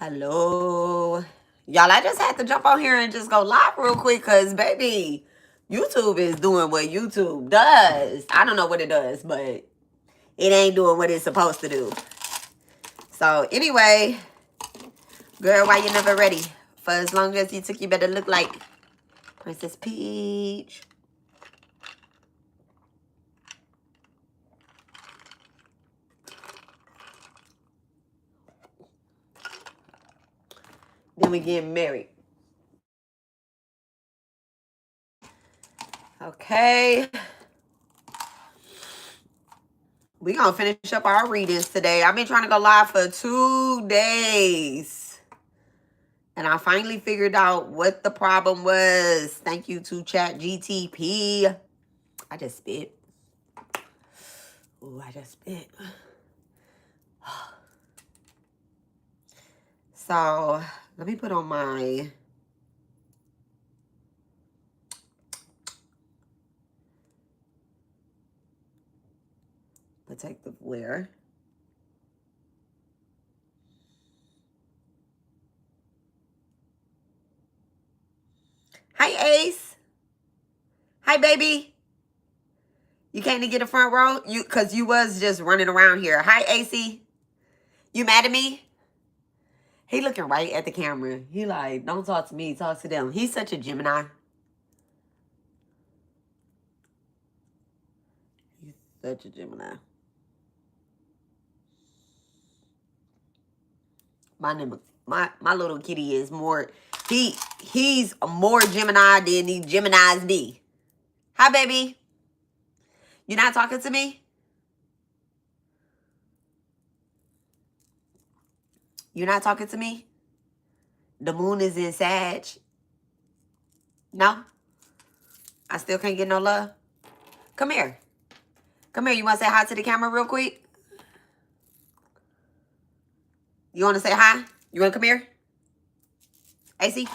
Hello. Y'all, I just had to jump on here and just go live real quick because, baby, YouTube is doing what YouTube does. I don't know what it does, but it ain't doing what it's supposed to do. So, anyway, girl, why you never ready? For as long as you took, you better look like Princess Peach. Then we get married. Okay. We gonna finish up our readings today. I've been trying to go live for 2 days. And I finally figured out what the problem was. Thank you to ChatGTP. I just spit. Ooh, I just spit. So, let me put on my... protective wear. Hi, Ace. Hi, baby. You came to get a front row? Because you was just running around here. Hi, AC. You mad at me? He looking right at the camera. He like, don't talk to me, talk to them. He's such a Gemini. He's such a Gemini. My little kitty is more, he's more Gemini than these Geminis be. Hi, baby. You not talking to me? You not talking to me? The moon is in Sag. No? I still can't get no love? Come here. Come here. You want to say hi to the camera real quick? You want to say hi? You want to come here? AC?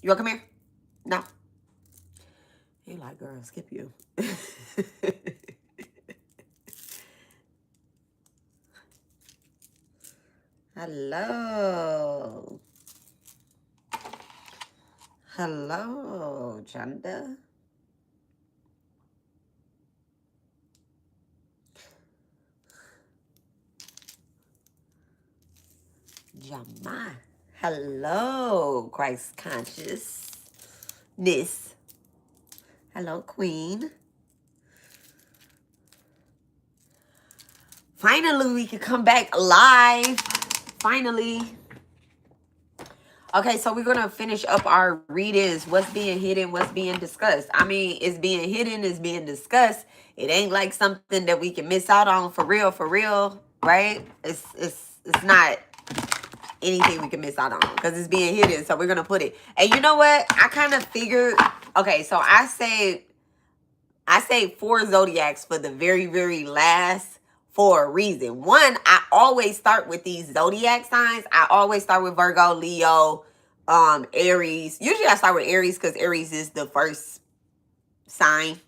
You want to come here? No. He like, girl, skip you. Hello. Hello, Chanda. Jama. Hello, Christ consciousness. Hello, Queen. Finally, we can come back live. Finally. Okay, so we're going to finish up our readings. What's being hidden, what's being discussed. I mean, it's being hidden, it's being discussed. It ain't like something that we can miss out on for real, right? It's not anything we can miss out on because it's being hidden. So we're going to put it. And you know what? I kind of figured, okay, so I say 4 zodiacs for the very, very last for a reason. One, I always start with these zodiac signs. I always start with Virgo, Leo, Aries. Usually I start with Aries because Aries is the first sign,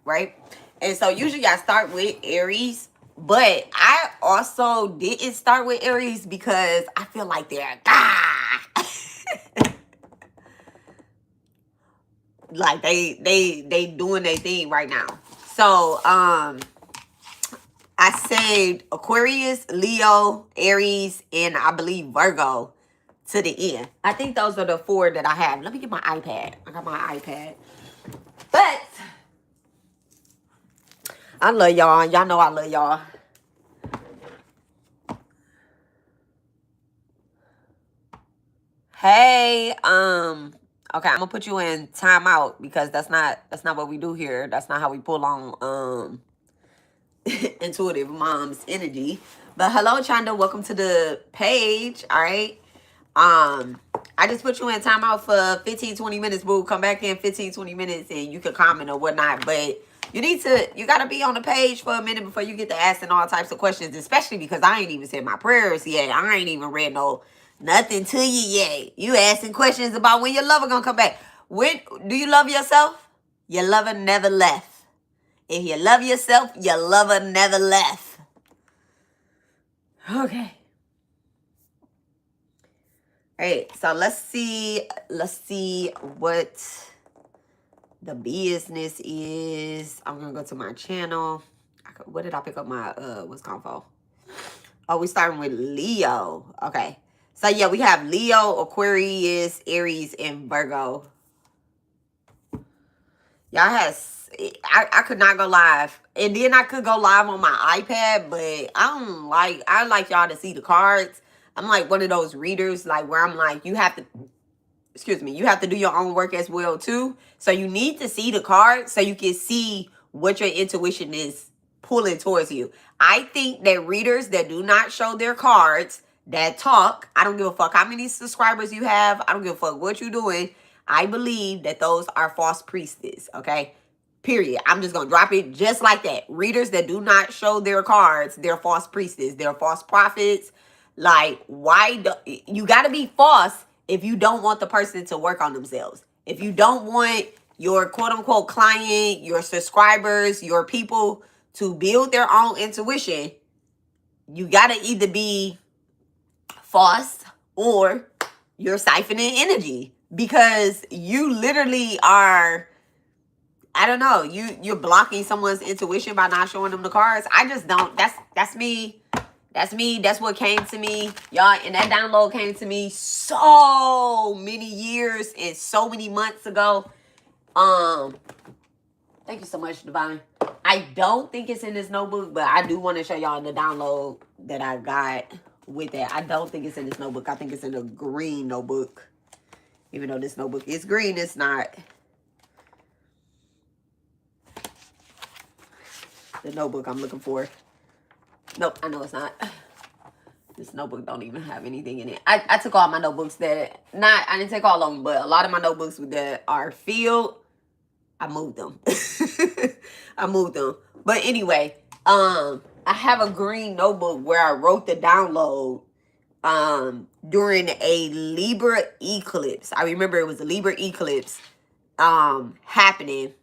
right? And so usually I start with Aries, but I also didn't start with Aries because I feel like they're like they doing their thing right now. So I saved Aquarius, Leo, Aries, and I believe Virgo to the end. I think those are the 4 that I have. Let me get my iPad. I got my iPad. But I love y'all. Y'all know I love y'all. Hey, okay, I'm gonna put you in timeout because that's not what we do here. That's not how we pull on intuitive mom's energy. But hello, Chanda, welcome to the page. All right, I just put you in timeout for 15-20 minutes. Boo, come back in 15-20 minutes and you can comment or whatnot. But you gotta be on the page for a minute before you get to asking all types of questions, especially because I ain't even said my prayers yet. I ain't even read nothing to you yet. You asking questions about when your lover gonna come back. When do you love yourself? Your lover never left. If you love yourself, your lover never left. Okay. All right, so let's see what the business is. I'm gonna go to my channel. What did I pick up my what's called for? Oh, we starting with Leo. Okay. So yeah, we have Leo, Aquarius, Aries, and Virgo. Y'all has I could not go live. And then I could go live on my iPad, but I like y'all to see the cards. I'm like one of those readers, like where I'm like, you have to you have to do your own work as well too. So you need to see the cards so you can see what your intuition is pulling towards you. I think that readers that do not show their cards, that talk, I don't give a fuck how many subscribers you have, I don't give a fuck what you're doing, I believe that those are false priestess, okay? Period. I'm just gonna drop it just like that. Readers that do not show their cards, they're false priestess, they're false prophets. Like, why do you gotta be false if you don't want the person to work on themselves? If you don't want your quote unquote client, your subscribers, your people to build their own intuition, you gotta either be false or you're siphoning energy, because you literally are, I don't know, you're blocking someone's intuition by not showing them the cards. I just don't. That's me. That's me. That's what came to me, y'all. And that download came to me so many years and so many months ago. Thank you so much, Divine. I don't think it's in this notebook, but I do want to show y'all the download that I got with it. I don't think it's in this notebook. I think it's in a green notebook. Even though this notebook is green, it's not the notebook I'm looking for. Nope, I know it's not. This notebook don't even have anything in it. I took all my notebooks that, I didn't take all of them, but a lot of my notebooks that are filled, I moved them. I moved them. But anyway, I have a green notebook where I wrote the download during a Libra eclipse. I remember it was a Libra eclipse happening.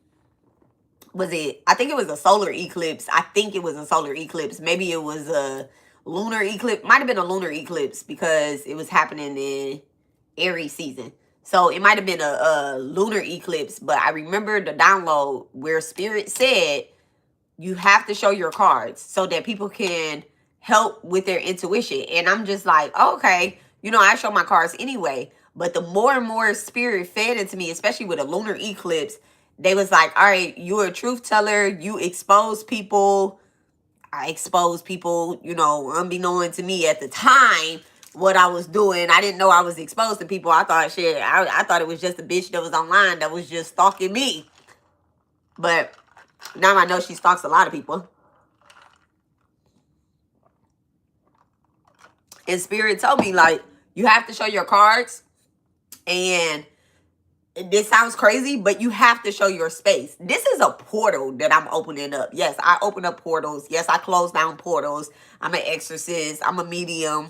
I think it was a solar eclipse. I think it was a solar eclipse. Maybe it was a lunar eclipse. Might have been a lunar eclipse because it was happening in Aries season. So it might have been a lunar eclipse. But I remember the download where Spirit said you have to show your cards so that people can help with their intuition. And I'm just like, okay, I show my cards anyway. But the more and more Spirit fed into me, especially with a lunar eclipse, they was like, all right, you're a truth teller. You expose people. I expose people, unbeknown to me at the time what I was doing. I didn't know I was exposed to people. I thought, shit, I thought it was just a bitch that was online that was just stalking me. But now I know she stalks a lot of people. And Spirit told me, like, you have to show your cards. And this sounds crazy, but you have to show your space. This is a portal that I'm opening up. Yes, I open up portals. Yes, I close down portals. I'm an exorcist. I'm a medium.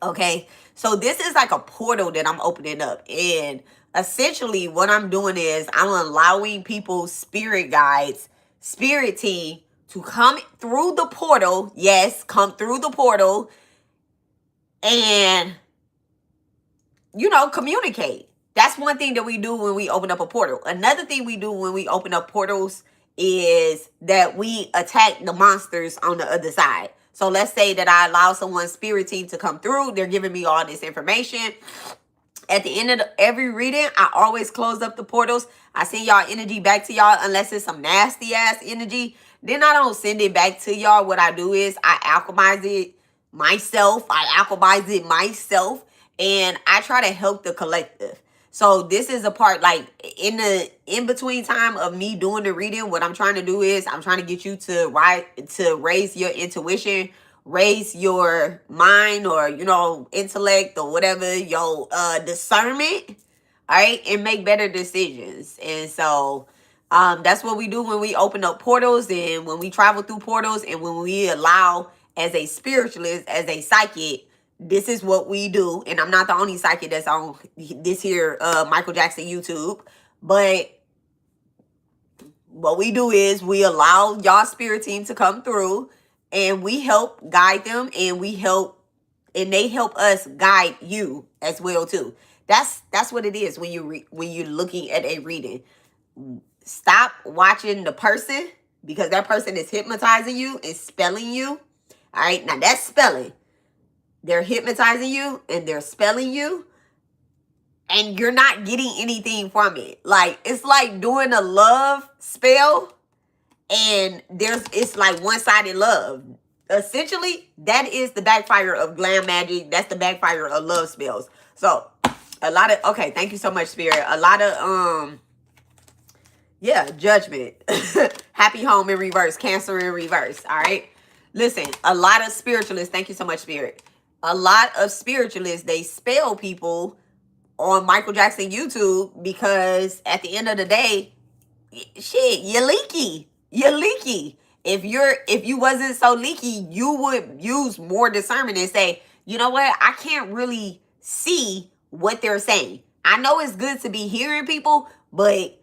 Okay, so this is like a portal that I'm opening up. And essentially what I'm doing is I'm allowing people's spirit guides, spirit team to come through the portal. Yes, come through the portal and, communicate. That's one thing that we do when we open up a portal. Another thing we do when we open up portals is that we attack the monsters on the other side. So let's say that I allow someone's spirit team to come through. They're giving me all this information. At the end of every reading, I always close up the portals. I send y'all energy back to y'all unless it's some nasty ass energy. Then I don't send it back to y'all. What I do is I alchemize it myself. And I try to help the collective. So this is a part, like, in between time of me doing the reading, what I'm trying to do is I'm trying to get you to raise your intuition, raise your mind, or intellect, or whatever, your discernment, all right, and make better decisions. And so that's what we do when we open up portals, and when we travel through portals, and when we allow, as a spiritualist, as a psychic, this is what we do. And I'm not the only psychic that's on this here Michael Jackson YouTube. But what we do is we allow y'all spirit team to come through, and we help guide them, and we help and they help us guide you as well too. That's what it is when you're looking at a reading. Stop watching the person, because that person is hypnotizing you and spelling you. All right, now that's spelling. They're hypnotizing you and they're spelling you, and you're not getting anything from it. Like, it's like doing a love spell, and it's like one-sided love. Essentially, that is the backfire of glam magic. That's the backfire of love spells. So, a lot of, okay, thank you so much, Spirit. A lot of, yeah, judgment. Happy home in reverse, Cancer in reverse, all right? Listen, a lot of spiritualists, thank you so much, Spirit. A lot of spiritualists, they spell people on Michael Jackson YouTube because at the end of the day, shit, you're leaky. You're leaky. If you wasn't so leaky, you would use more discernment and say, you know what? I can't really see what they're saying. I know it's good to be hearing people, but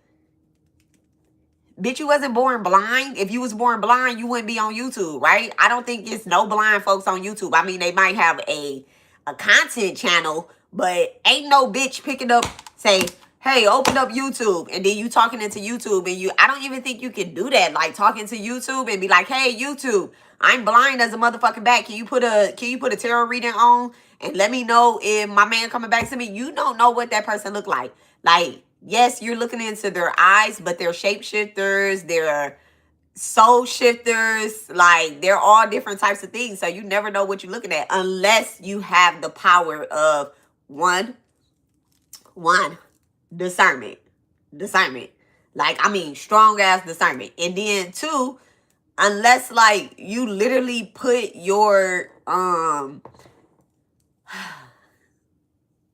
bitch, you wasn't born blind. If you was born blind, you wouldn't be on YouTube, right? I don't think it's no blind folks on YouTube. I mean, they might have a content channel, but ain't no bitch picking up, say, hey, open up YouTube, and then you talking into YouTube, and I don't even think you can do that. Like, talking to YouTube and be like, hey, YouTube, I'm blind as a motherfucking bat. Can you put a tarot reading on and let me know if my man coming back to me? You don't know what that person look like. Like, yes, you're looking into their eyes, but they're shapeshifters, they're soul shifters, like, they're all different types of things. So you never know what you're looking at unless you have the power of one, discernment. Like, I mean, strong ass discernment. And then two, unless like you literally put your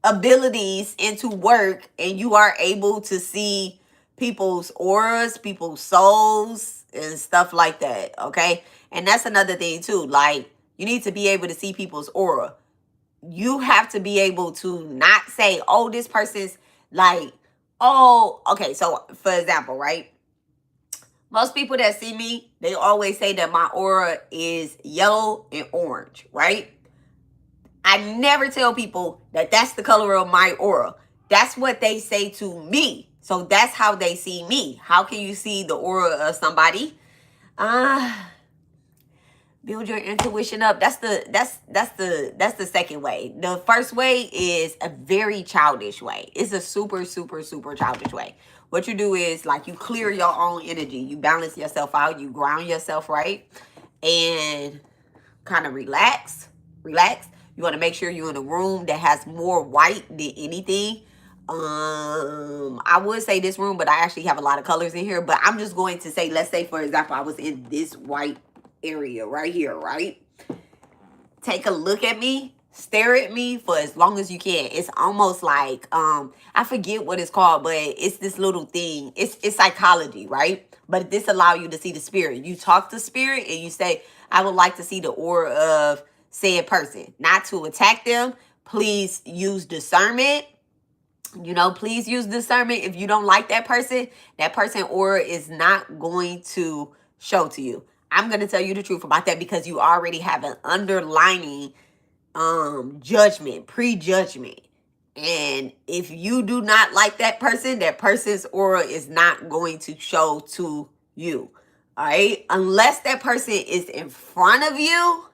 abilities into work and you are able to see people's auras, people's souls, and stuff like that, okay? And that's another thing too. Like, you need to be able to see people's aura. You have to be able to not say, oh, this person's like, oh, okay. So, for example, right? Most people that see me, they always say that my aura is yellow and orange, right? I never tell people that that's the color of my aura. That's what they say to me. So that's how they see me. How can you see the aura of somebody? Build your intuition up. That's the second way. The first way is a very childish way. It's a super, super, super childish way. What you do is, like, you clear your own energy. You balance yourself out. You ground yourself, right? And kind of relax. You want to make sure you're in a room that has more white than anything. I would say this room, but I actually have a lot of colors in here. But I'm just going to say, let's say, for example, I was in this white area right here, right? Take a look at me. Stare at me for as long as you can. It's almost like, I forget what it's called, but it's this little thing. It's psychology, right? But this allows you to see the spirit. You talk to spirit and you say, I would like to see the aura of said person. Not to attack them. Please use discernment. You know, please use discernment. If you don't like that person aura is not going to show to you. I'm going to tell you the truth about that because you already have an underlining judgment, prejudgment. And if you do not like that person's aura is not going to show to you. All right? Unless that person is in front of you,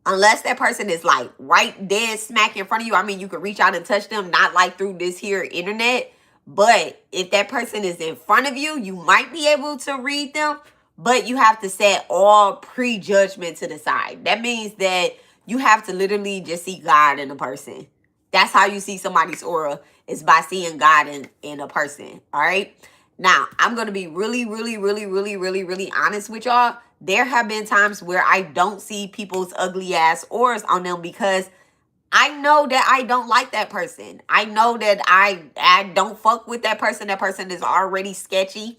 unless that person is like right dead smack in front of you. I mean, you can reach out and touch them, not like through this here internet. But if that person is in front of you, you might be able to read them. But you have to set all prejudgment to the side. That means that you have to literally just see God in a person. That's how you see somebody's aura, is by seeing God in a person. All right. Now, I'm going to be really, really, really, really, really, really honest with y'all. There have been times where I don't see people's ugly ass auras on them because I know that I don't like that person. I know that I don't fuck with that person. That person is already sketchy.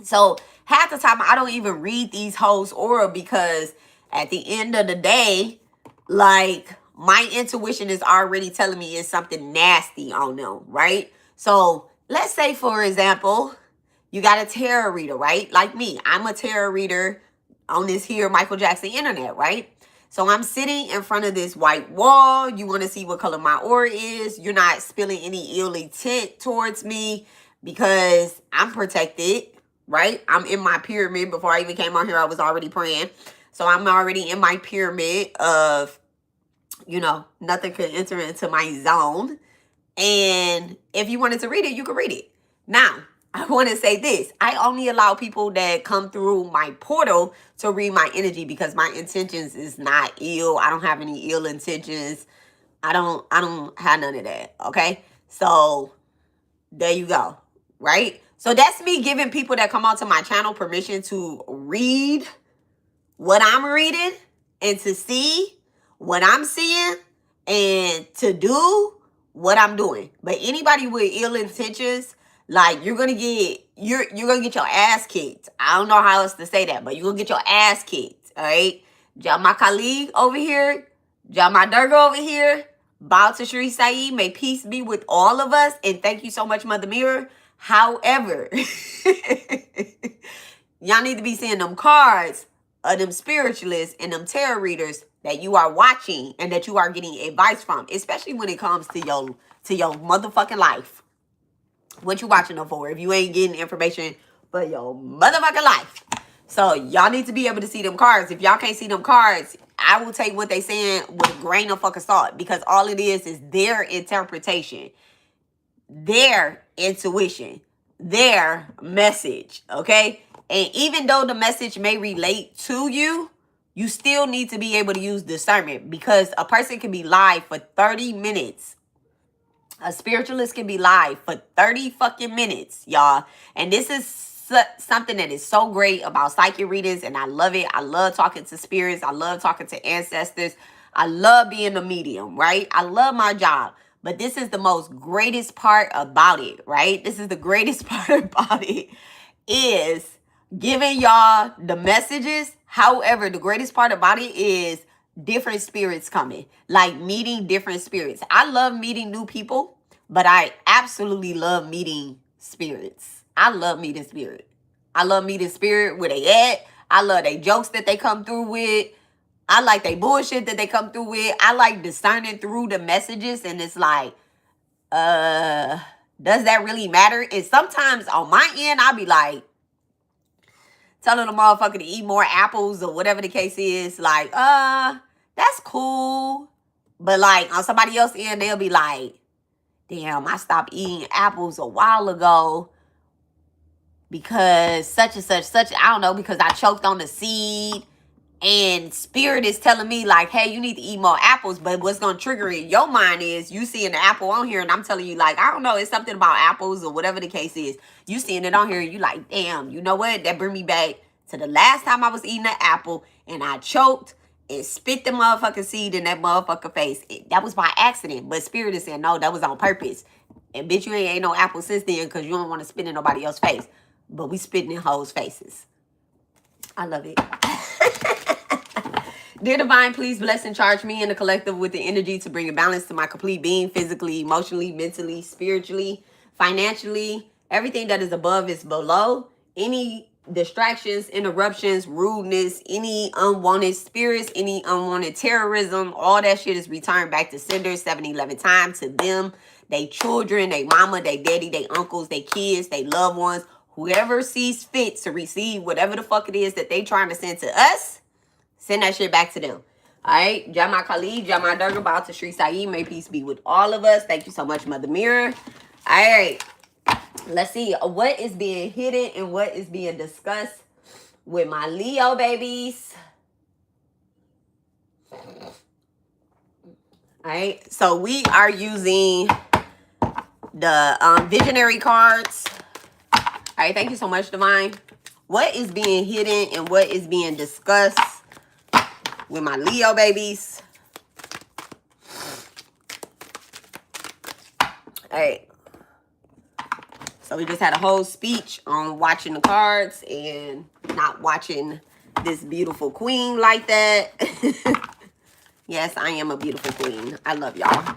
So half the time I don't even read these hoes' aura because at the end of the day, like, my intuition is already telling me it's something nasty on them, right? So let's say, for example, you got a tarot reader, right? Like me, I'm a tarot reader on this here Michael Jackson internet, right? So I'm sitting in front of this white wall. You want to see what color my aura is. You're not spilling any ill intent towards me because I'm protected, right? I'm in my pyramid. Before I even came on here, I was already praying. So I'm already in my pyramid of, you know, nothing could enter into my zone. And if you wanted to read it, you could read it. Now, I want to say this. I only allow people that come through my portal to read my energy because my intentions is not ill. I don't have any ill intentions. I don't have none of that. Okay? So there you go. Right? So that's me giving people that come onto my channel permission to read what I'm reading and to see what I'm seeing and to do what I'm doing. But anybody with ill intentions, like you're gonna get your ass kicked. I don't know how else to say that, but you're gonna get your ass kicked. All right. Jal my colleague over here, Jal my Durga over here, bow to Shri Saeed. May peace be with all of us. And thank you so much, Mother Mirror. However, y'all need to be seeing them cards of them spiritualists and them tarot readers that you are watching and that you are getting advice from, especially when it comes to your motherfucking life. What you watching them for if you ain't getting information for your motherfucking life? So y'all need to be able to see them cards. If y'all can't see them cards, I will take what they saying with a grain of fucking salt because all it is their interpretation, their intuition, their message, okay? And even though the message may relate to you, you still need to be able to use discernment because a person can be live for 30 minutes. A spiritualist can be live for 30 fucking minutes, y'all. And this is something that is so great about psychic readings, and I love it. I love talking to spirits. I love talking to ancestors. I love being a medium, right? I love my job. But this is the most greatest part about it, right? This is the greatest part about it is giving y'all the messages. However, the greatest part about it is different spirits coming, like meeting different spirits. I love meeting new people, but I absolutely love meeting spirits. I love meeting spirit. I love meeting spirit where they at. I love they jokes that they come through with. I like they bullshit that they come through with. I like discerning through the messages, and it's like, does that really matter? And sometimes on my end, I'll be like, telling the motherfucker to eat more apples or whatever the case is. Like, that's cool. But like on somebody else's end, they'll be like, damn, I stopped eating apples a while ago because such and such, I don't know, because I choked on the seed. And spirit is telling me like, hey, you need to eat more apples. But what's going to trigger in your mind is you seeing the apple on here. And I'm telling you like, I don't know, it's something about apples or whatever the case is. You seeing it on here and you like, damn, you know what? That bring me back to the last time I was eating an apple and I choked and spit the motherfucking seed in that motherfucker face. That was by accident. But spirit is saying, no, that was on purpose. And bitch, you ain't ate no apple since then because you don't want to spit in nobody else's face. But we spitting in hoes' faces. I love it. Dear Divine, please bless and charge me and the collective with the energy to bring a balance to my complete being, physically, emotionally, mentally, spiritually, financially. Everything that is above is below. Any distractions, interruptions, rudeness, any unwanted spirits, any unwanted terrorism, all that shit is returned back to sender 7-11 times to them, they children, they mama, they daddy, they uncles, they kids, they loved ones, whoever sees fit to receive whatever the fuck it is that they trying to send to us. Send that shit back to them. All right. Jama Khalid, Jama Durga, bow to Shri Saeed. May peace be with all of us. Thank you so much, Mother Mirror. All right. Let's see what is being hidden and what is being discussed with my Leo babies. All right. So we are using the visionary cards. All right. Thank you so much, Divine. What is being hidden and what is being discussed with my Leo babies? All right. So we just had a whole speech on watching the cards and not watching this beautiful queen like that. Yes, I am a beautiful queen. I love y'all.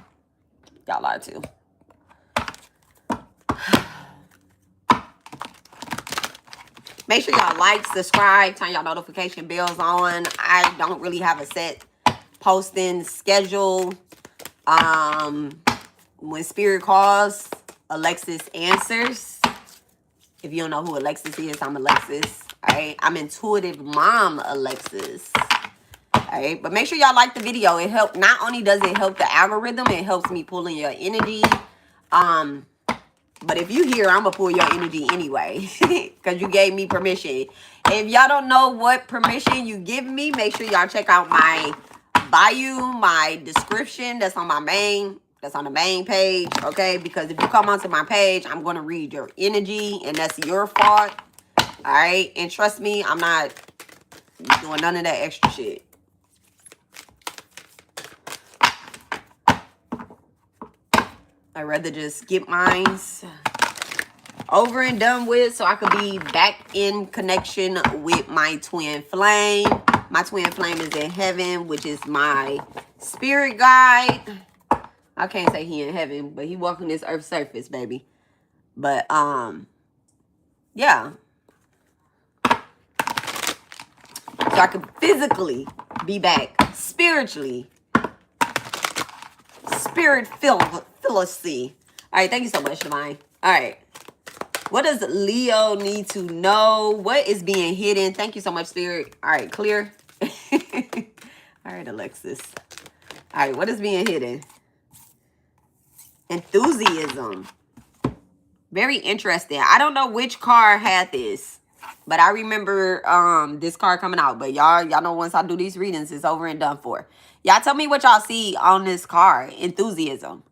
Y'all are too. Make sure y'all like, subscribe, turn y'all notification bells on. I don't really have a set posting schedule. When spirit calls, Alexis answers. If you don't know who Alexis is, I'm Alexis. All right. I'm intuitive mom Alexis. All right. But make sure y'all like the video. It helps. Not only does it help the algorithm, it helps me pull in your energy. But if you here, I'm going to pull your energy anyway. Because you gave me permission. If y'all don't know what permission you give me, make sure y'all check out my bio, my description. That's on the main page. Okay? Because if you come onto my page, I'm going to read your energy. And that's your fault. All right? And trust me, I'm not doing none of that extra shit. I'd rather just get mines over and done with so I could be back in connection with my twin flame. My twin flame is in heaven, which is my spirit guide. I can't say he in heaven, but he walking this earth surface, baby. But, yeah. So I could physically be back spiritually. Spirit-fillity. All right, thank you so much, Divine. All right. What does Leo need to know? What is being hidden? Thank you so much, Spirit. All right, clear. All right, Alexis. All right, what is being hidden? Enthusiasm. Very interesting. I don't know which card had this, but I remember this card coming out. But y'all know once I do these readings, it's over and done for. Y'all tell me what y'all see on this card. Enthusiasm.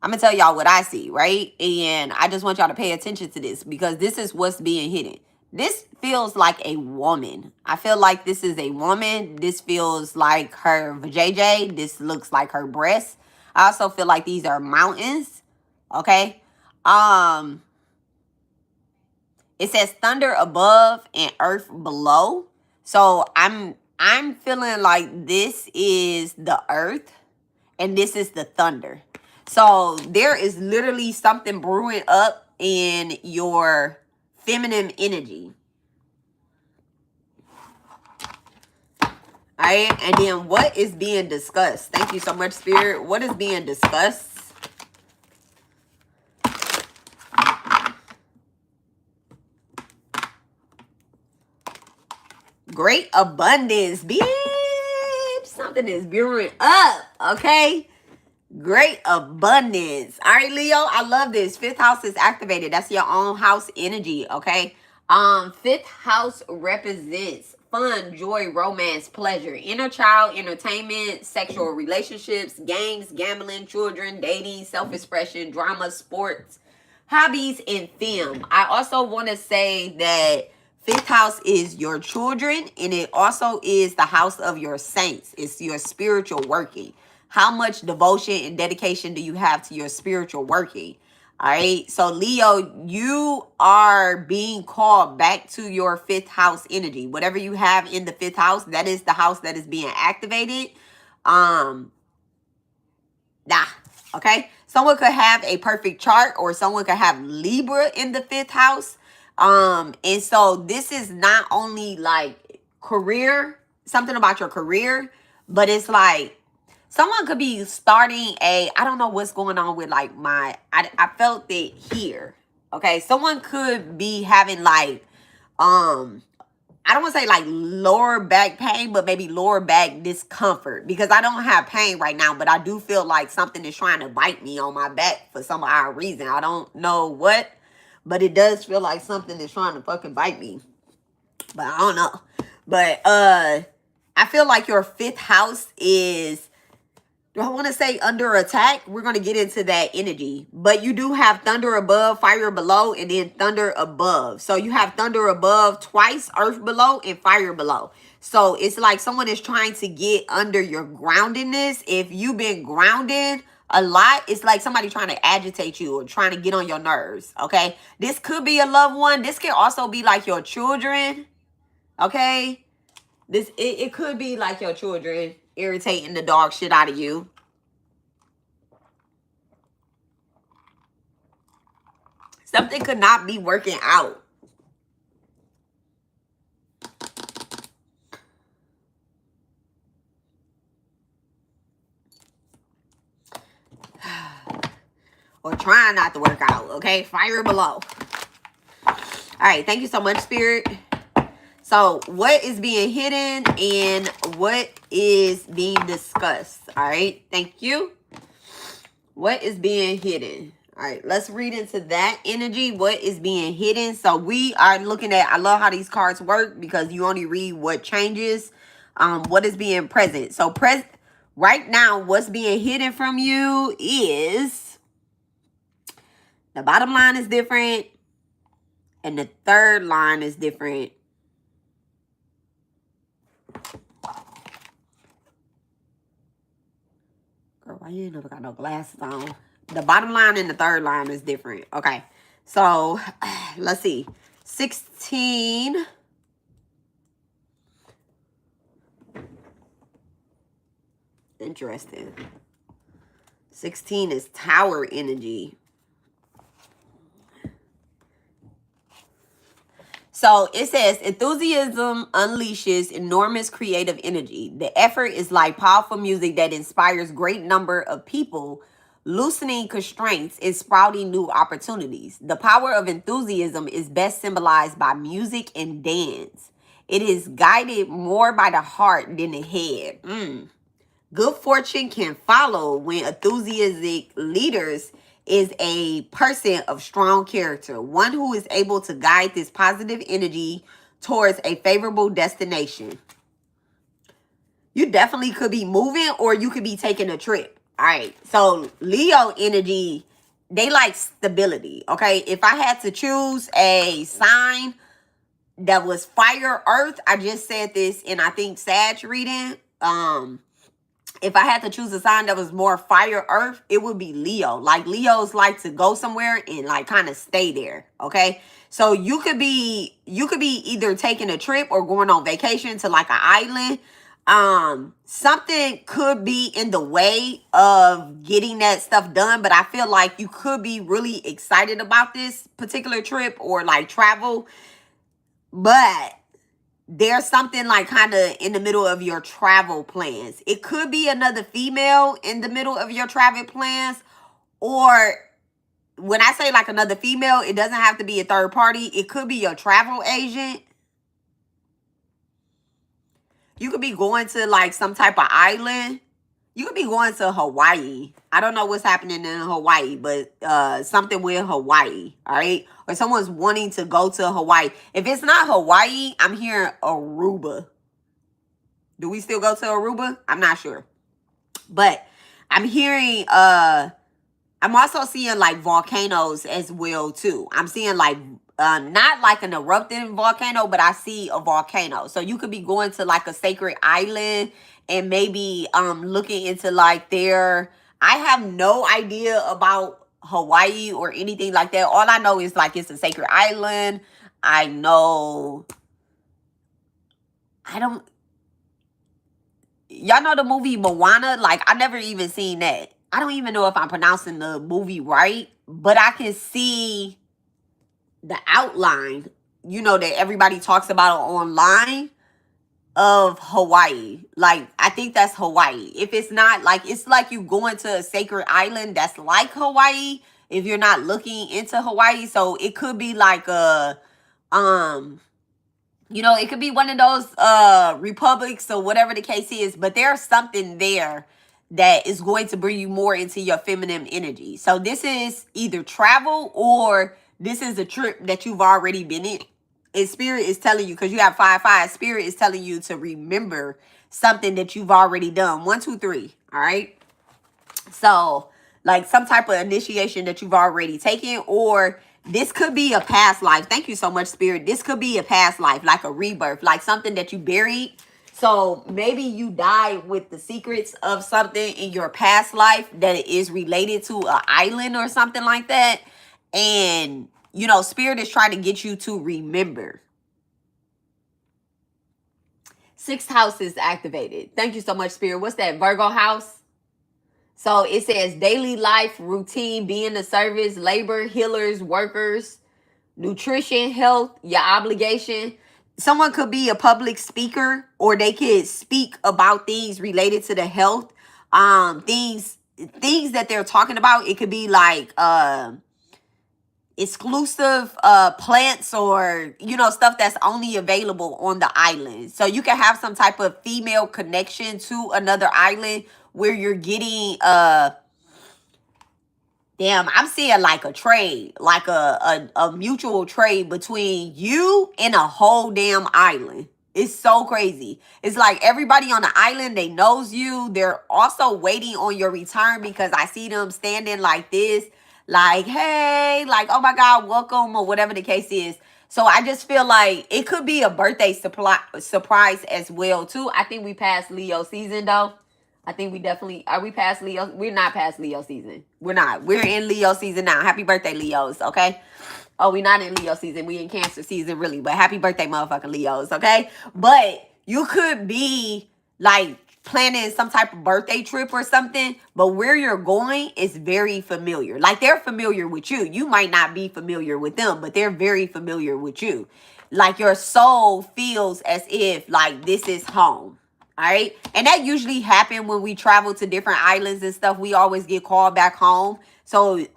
I'm going to tell y'all what I see, right? And I just want y'all to pay attention to this because this is what's being hidden. This feels like a woman. I feel like this is a woman. This feels like her vajayjay. This looks like her breast. I also feel like these are mountains. Okay? It says thunder above and earth below. So I'm feeling like this is the earth and this is the thunder. So there is literally something brewing up in your feminine energy. All right. And then what is being discussed? Thank you so much, Spirit. What is being discussed? Great abundance, babe. Something is brewing up, okay? Great abundance. All right, Leo, I love this. Fifth house is activated. That's your own house energy, okay? Fifth house represents fun, joy, romance, pleasure, inner child, entertainment, sexual relationships, games, gambling, children, dating, self-expression, drama, sports, hobbies, and film. I also want to say that fifth house is your children, and it also is the house of your saints. It's your spiritual working. How much devotion and dedication do you have to your spiritual working? All right. So Leo, you are being called back to your fifth house energy. Whatever you have in the fifth house, that is the house that is being activated. Okay. Someone could have a perfect chart, or someone could have Libra in the fifth house. And so this is not only like career, something about your career, but it's like someone could be starting I don't know what's going on with like I felt it here. Okay. Someone could be having like, I don't want to say like lower back pain, but maybe lower back discomfort, because I don't have pain right now, but I do feel like something is trying to bite me on my back for some odd reason. I don't know what, but it does feel like something is trying to fucking bite me, but I don't know. But, I feel like your fifth house is, do I want to say under attack? We're going to get into that energy. But you do have thunder above, fire below, and then thunder above. So you have thunder above twice, earth below, and fire below. So it's like someone is trying to get under your groundedness. If you've been grounded a lot, it's like somebody trying to agitate you or trying to get on your nerves, okay? This could be a loved one. This can also be like your children, okay? It could be like your children irritating the dog shit out of you. Something could not be working out. or trying not to work out. Okay, fire below. All right, thank you so much, Spirit. So what is being hidden and what is being discussed? All right, thank you. What is being hidden? All right, let's read into that energy. What is being hidden? So we are looking at, I love how these cards work because you only read what changes, what is being present. So right now, what's being hidden from you is the bottom line is different and the third line is different. Girl, why you ain't never got no glasses on? The bottom line and the third line is different. Okay, so let's see. 16. Interesting. 16 is Tower energy. So it says, enthusiasm unleashes enormous creative energy. The effort is like powerful music that inspires great number of people, loosening constraints and sprouting new opportunities. The power of enthusiasm is best symbolized by music and dance. It is guided more by the heart than the head. Good fortune can follow when enthusiastic leaders is a person of strong character, one who is able to guide this positive energy towards a favorable destination. You definitely could be moving or you could be taking a trip. All right. So Leo energy, they like stability. Okay. If I had to choose a sign that was fire, earth, I just said this in, I think, Sag reading. If I had to choose a sign that was more fire, earth, it would be Leo. Like Leos like to go somewhere and like kind of stay there. Okay. So you could be either taking a trip or going on vacation to like an island. Something could be in the way of getting that stuff done, but I feel like you could be really excited about this particular trip or like travel. But there's something like kind of in the middle of your travel plans. It could be another female in the middle of your travel plans. Or when I say like another female, it doesn't have to be a third party. It could be your travel agent. You could be going to like some type of island. You could be going to Hawaii. I don't know what's happening in Hawaii, but something with Hawaii, all right? Or someone's wanting to go to Hawaii. If it's not Hawaii, I'm hearing Aruba. Do we still go to Aruba? I'm not sure. But I'm hearing, I'm also seeing like volcanoes as well too. I'm seeing like, not like an erupting volcano, but I see a volcano. So you could be going to like a sacred island and maybe looking into like I have no idea about Hawaii or anything like that. All I know is like it's a sacred island. I know, y'all know the movie Moana? Like I never even seen that. I don't even know if I'm pronouncing the movie right, but I can see the outline, you know, that everybody talks about online of Hawaii. Like, I think that's Hawaii. If it's not, like, it's like you going to a sacred island that's like Hawaii if you're not looking into Hawaii. So it could be like a, you know, it could be one of those republics or whatever the case is, but there's something there that is going to bring you more into your feminine energy. So this is either travel or this is a trip that you've already been in. And Spirit is telling you, because you have 5-5, Spirit is telling you to remember something that you've already done. 1, 2, 3. All right. So like some type of initiation that you've already taken, or this could be a past life. Thank you so much, Spirit. This could be a past life, like a rebirth, like something that you buried. So maybe you died with the secrets of something in your past life that is related to an island or something like that. And, you know, Spirit is trying to get you to remember. 6th house is activated. Thank you so much, Spirit. What's that? Virgo house? So it says daily life, routine, being the service, labor, healers, workers, nutrition, health, your obligation. Someone could be a public speaker, or they could speak about things related to the health, things things that they're talking about. It could be like exclusive plants, or stuff that's only available on the island. So you can have some type of female connection to another island where you're getting damn, I'm seeing like a trade, like a mutual trade between you and a whole damn island. It's so crazy. It's like everybody on the island, they knows you. They're also waiting on your return, because I see them standing like this, like, hey, like, oh my God, welcome, or whatever the case is. So I just feel like it could be a birthday surprise as well too. I think we passed Leo season though. I think we definitely, are we past Leo? We're not past Leo season. We're not. We're in Leo season now. Happy birthday, Leos, okay? Oh, we're not in Leo season. We in Cancer season, really. But happy birthday, motherfucking Leos, okay? But you could be, like, planning some type of birthday trip or something, but where you're going is very familiar. Like, they're familiar with you. You might not be familiar with them, but they're very familiar with you. Like, your soul feels as if, like, this is home. All right. And that usually happens when we travel to different islands and stuff. We always get called back home. So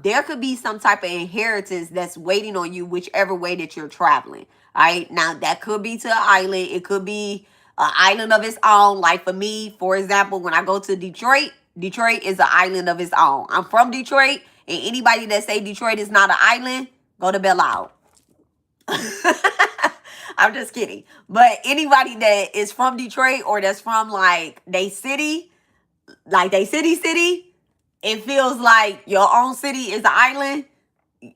there could be some type of inheritance that's waiting on you, whichever way that you're traveling. All right. Now, that could be to an island. It could be an island of its own. Like for me, for example, when I go to Detroit, Detroit is an island of its own. I'm from Detroit. And anybody that say Detroit is not an island, go to Belle Isle. I'm just kidding. But anybody that is from Detroit, or that's from like they city, it feels like your own city is an island.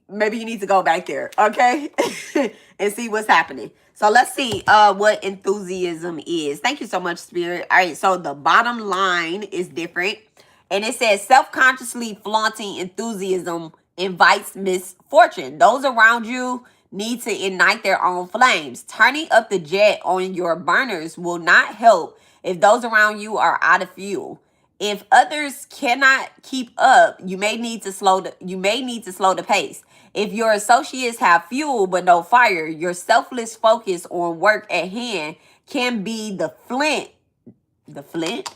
Maybe you need to go back there, okay? And see what's happening. So let's see what enthusiasm is. Thank you so much, Spirit. All right, so the bottom line is different. And it says self-consciously flaunting enthusiasm invites misfortune. Those around you need to ignite their own flames. Turning up the jet on your burners will not help if those around you are out of fuel. If others cannot keep up, you may need to slow the pace. If your associates have fuel but no fire, your selfless focus on work at hand can be the flint. The flint?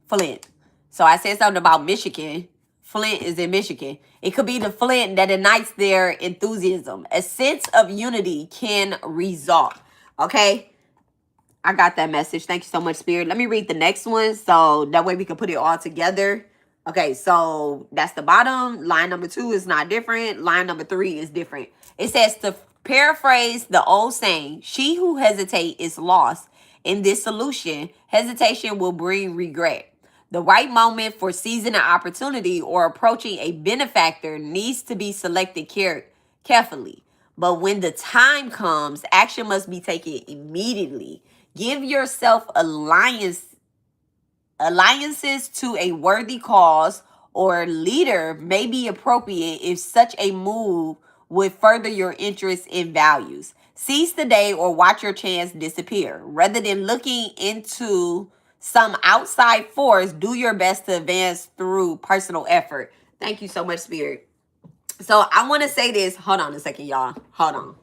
Flint. So I said something about Michigan. Flint is in Michigan. It could be the flint that ignites their enthusiasm. A sense of unity can result. Okay? I got that message. Thank you so much, Spirit. Let me read the next one so that way we can put it all together. Okay, so that's the bottom. Line number 2 is not different. Line number 3 is different. It says, to paraphrase the old saying, she who hesitates is lost. In this solution, hesitation will bring regret. The right moment for seizing an opportunity or approaching a benefactor needs to be selected carefully. But when the time comes, action must be taken immediately. Give yourself alliances to a worthy cause or leader may be appropriate if such a move would further your interests and values. Seize the day or watch your chance disappear. Rather than looking into some outside force, do your best to advance through personal effort. Thank you so much, Spirit. So I want to say this. Hold on a second, y'all. Hold on.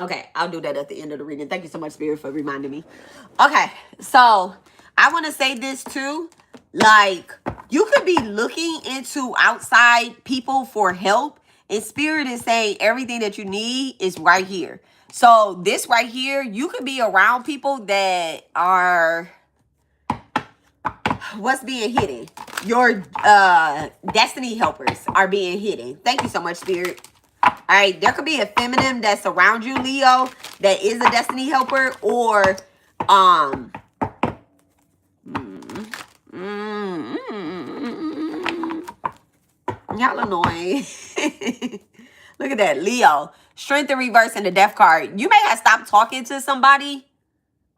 Okay, I'll do that at the end of the reading. Thank you so much, Spirit, for reminding me. Okay, so I want to say this too. Like, you could be looking into outside people for help, and Spirit is saying everything that you need is right here. So this right here, you could be around people that are, what's being hidden? Your destiny helpers are being hidden. Thank you so much, Spirit. All right, there could be a feminine that's around you, Leo, that is a destiny helper, or y'all annoying. Look at that, Leo. Strength in reverse and the death card. You may have stopped talking to somebody,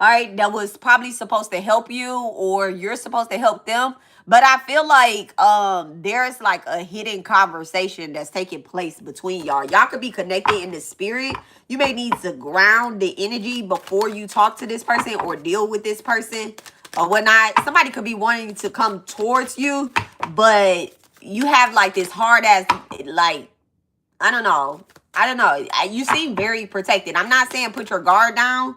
all right, that was probably supposed to help you, or you're supposed to help them. But I feel like there's like a hidden conversation that's taking place between y'all. Y'all could be connected in the spirit. You may need to ground the energy before you talk to this person or deal with this person or whatnot. Somebody could be wanting to come towards you, but you have like this hard ass, like, I don't know. You seem very protected. I'm not saying put your guard down,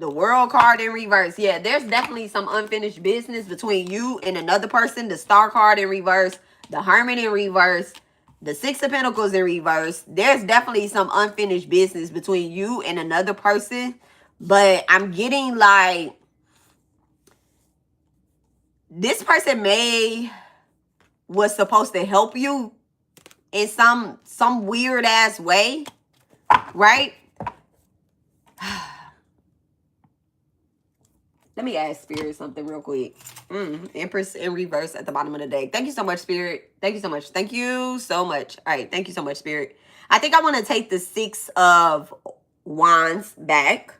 The World card in reverse. Yeah, there's definitely some unfinished business between you and another person. The Star card in reverse. The Hermit in reverse. The Six of Pentacles in reverse. There's definitely some unfinished business between you and another person. But I'm getting like, this person was supposed to help you in some weird ass way, right? Let me ask Spirit something real quick. Empress in reverse at the bottom of the deck. Thank you so much, Spirit. Thank you so much. Thank you so much. All right. Thank you so much, Spirit. I think I want to take the Six of Wands back.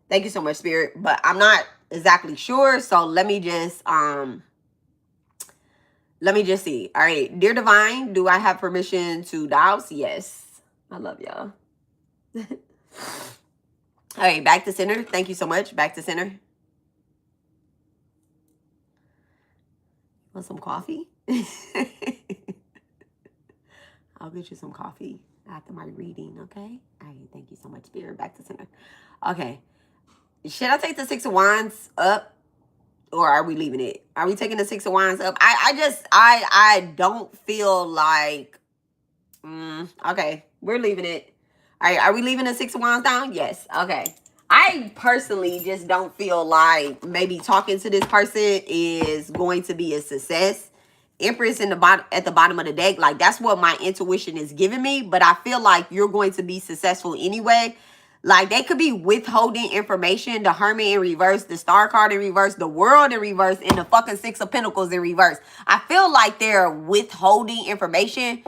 Thank you so much, Spirit. But I'm not exactly sure. So let me just see. All right. Dear Divine, do I have permission to douse? Yes. I love y'all. All right. Back to center. Thank you so much. Back to center. Want some coffee? I'll get you some coffee after my reading, okay? All right, thank you so much, Spirit. Back to center. Okay. Should I take the Six of Wands up? Or are we leaving it? Are we taking the Six of Wands up? I don't feel like... okay, we're leaving it. All right, are we leaving the Six of Wands down? Yes, okay. I personally just don't feel like maybe talking to this person is going to be a success. Empress in the bottom, at the bottom of the deck, like that's what my intuition is giving me. But I feel like you're going to be successful anyway. Like they could be withholding information. The Hermit in reverse, the Star card in reverse, the World in reverse, and the fucking Six of Pentacles in reverse. I feel like they're withholding information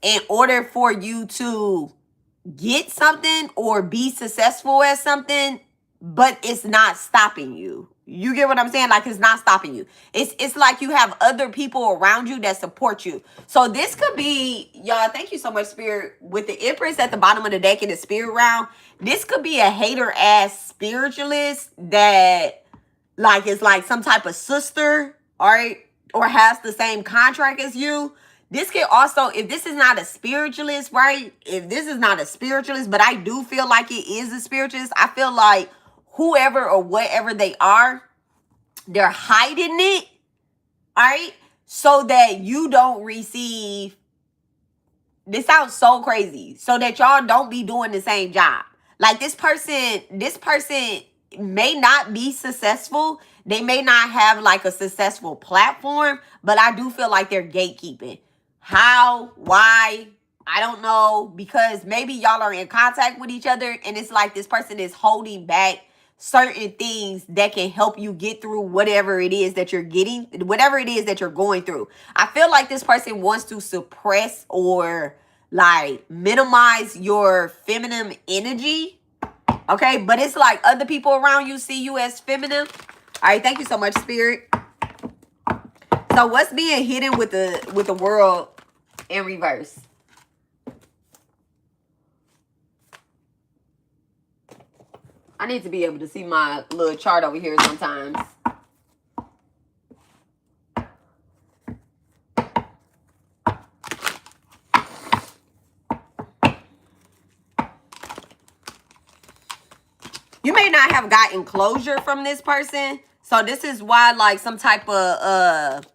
in order for you to get something or be successful at something, but it's not stopping you. You get what I'm saying? Like it's not stopping you. It's like you have other people around you that support you. So this could be, y'all, thank you so much, Spirit. With the Empress at the bottom of the deck in the Spirit round, this could be a hater ass spiritualist that like is like some type of sister, all right, or has the same contract as you. This can also, if this is not a spiritualist, right? If this is not a spiritualist, but I do feel like it is a spiritualist. I feel like whoever or whatever they are, they're hiding it, all right? So that you don't receive, this sounds so crazy, so that y'all don't be doing the same job. Like this person may not be successful. They may not have like a successful platform, but I do feel like they're gatekeeping. How? Why? I don't know. Because maybe y'all are in contact with each other and it's like this person is holding back certain things that can help you get through whatever it is that you're getting, whatever it is that you're going through. I feel like this person wants to suppress or like minimize your feminine energy. Okay, but it's like other people around you see you as feminine. All right, thank you so much, Spirit. So what's being hidden with the World in reverse? I need to be able to see my little chart over here sometimes. You may not have gotten closure from this person. So this is why like some type of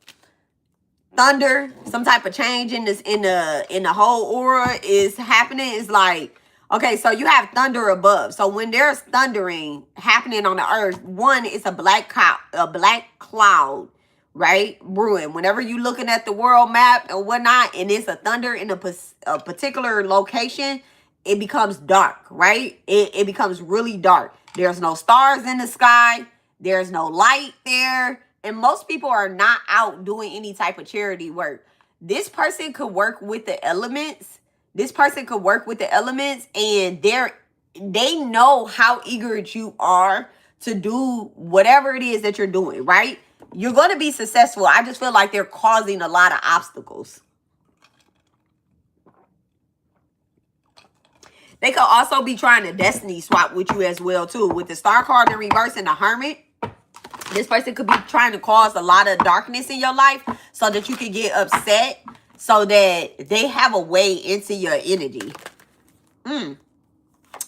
thunder, some type of change in this in the whole aura is happening. Is like, okay, so you have thunder above. So when there's thundering happening on the earth, one, it's a black cloud, right? Brewing. Whenever you looking at the world map and whatnot, and it's a thunder in a particular location, it becomes dark, right? It becomes really dark. There's no stars in the sky. There's no light there. And most people are not out doing any type of charity work. This person could work with the elements. This person could work with the elements, and they know how eager you are to do whatever it is that you're doing, right? You're going to be successful. I just feel like they're causing a lot of obstacles. They could also be trying to destiny swap with you as well, too. With the Star card in reverse and the Hermit, this person could be trying to cause a lot of darkness in your life so that you can get upset, so that they have a way into your energy.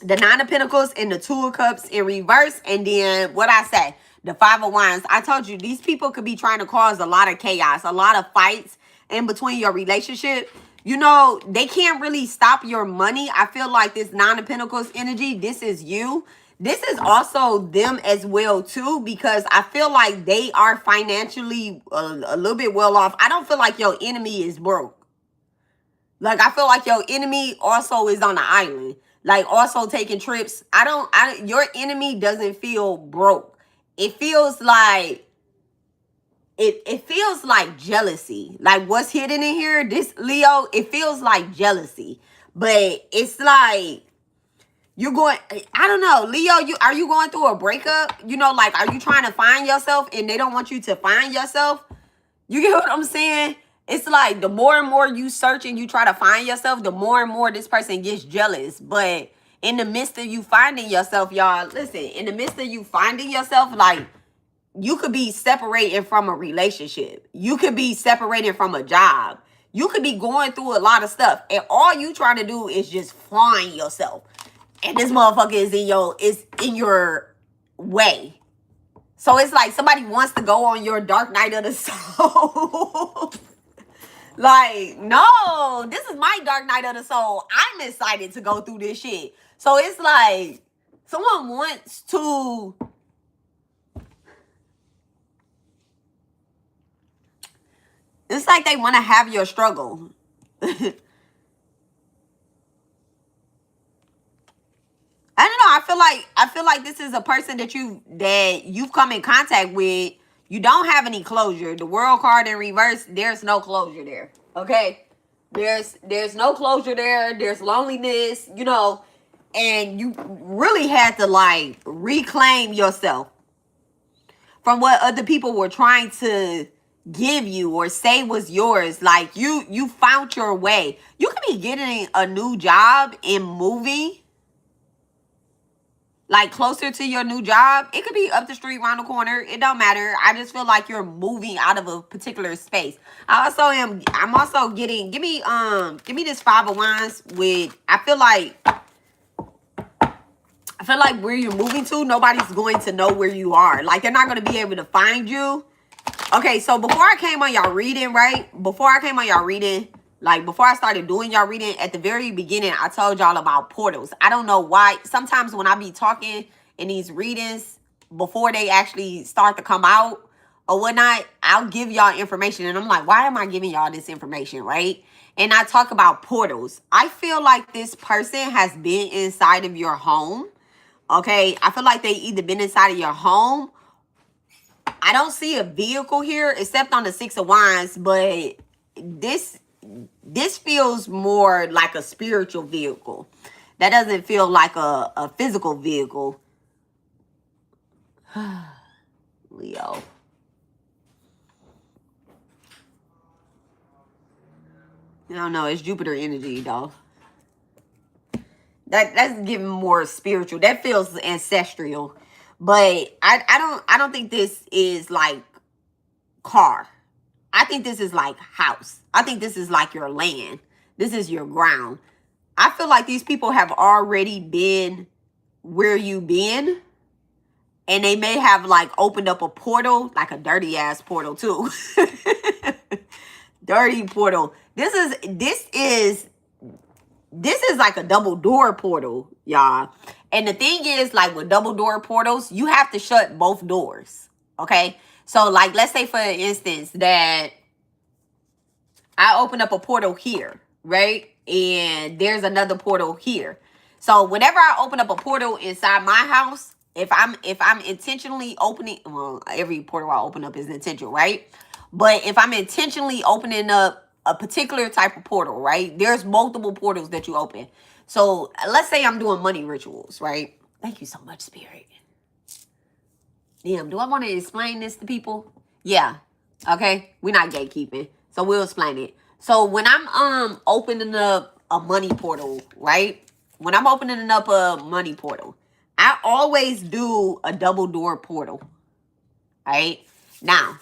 the Nine of Pentacles and the Two of Cups in reverse. And then what I say, the Five of Wands. I told you, these people could be trying to cause a lot of chaos, a lot of fights in between your relationship. You know, they can't really stop your money. I feel like this Nine of Pentacles energy, this is you. This is also them as well too, because I feel like they are financially a little bit well off. I don't feel like your enemy is broke. Like, I feel like your enemy also is on the island, like also taking trips. Your enemy doesn't feel broke. It feels like, it feels like jealousy. Like what's hidden in here, this Leo, it feels like jealousy. But it's like, you're going, I don't know, Leo, are you going through a breakup? You know, like, are you trying to find yourself and they don't want you to find yourself? You get what I'm saying? It's like the more and more you search and you try to find yourself, the more and more this person gets jealous. But in the midst of you finding yourself, y'all, listen, in the midst of you finding yourself, like, you could be separating from a relationship. You could be separating from a job. You could be going through a lot of stuff. And all you trying to do is just find yourself. And this motherfucker is in your way. So it's like somebody wants to go on your dark night of the soul. Like, no, this is my dark night of the soul. I'm excited to go through this shit. So it's like someone wants to, it's like they want to have your struggle. I don't know. I feel like this is a person that you've come in contact with. You don't have any closure. The World card in reverse, there's no closure there. Okay? There's no closure there. There's loneliness, you know, and you really had to like reclaim yourself from what other people were trying to give you or say was yours. Like you found your way. You could be getting a new job and moving like closer to your new job. It could be up the street, around the corner. It don't matter. I just feel like you're moving out of a particular space. I'm also getting, give me this Five of Wands with, I feel like where you're moving to, nobody's going to know where you are. Like, they're not going to be able to find you. Okay, so before I came on y'all reading, right? Before I started doing y'all reading, at the very beginning, I told y'all about portals. I don't know why. Sometimes when I be talking in these readings, before they actually start to come out or whatnot, I'll give y'all information. And I'm like, why am I giving y'all this information, right? And I talk about portals. I feel like this person has been inside of your home, okay? I feel like they either been inside of your home. I don't see a vehicle here except on the Six of Wands, but this feels more like a spiritual vehicle. That doesn't feel like a physical vehicle. Leo. I don't know. It's Jupiter energy, though. That's giving more spiritual. That feels ancestral. But I don't think this is like car. I think this is like house. I think this is like your land. This is your ground. I feel like these people have already been where you been. And they may have like opened up a portal, like a dirty ass portal too. Dirty portal. This is like a double door portal, y'all. And the thing is, like with double door portals, you have to shut both doors. Okay? So like, let's say for instance that I open up a portal here, right? And there's another portal here. So whenever I open up a portal inside my house, if I'm intentionally opening, well, every portal I open up is intentional, right? But if I'm intentionally opening up a particular type of portal, right? There's multiple portals that you open. So let's say I'm doing money rituals, right? Thank you so much, Spirit. Damn, do I want to explain this to people? Yeah. Okay. We're not gatekeeping. So we'll explain it. So when I'm opening up a money portal, right? When I'm opening up a money portal, I always do a double door portal. All right. Now,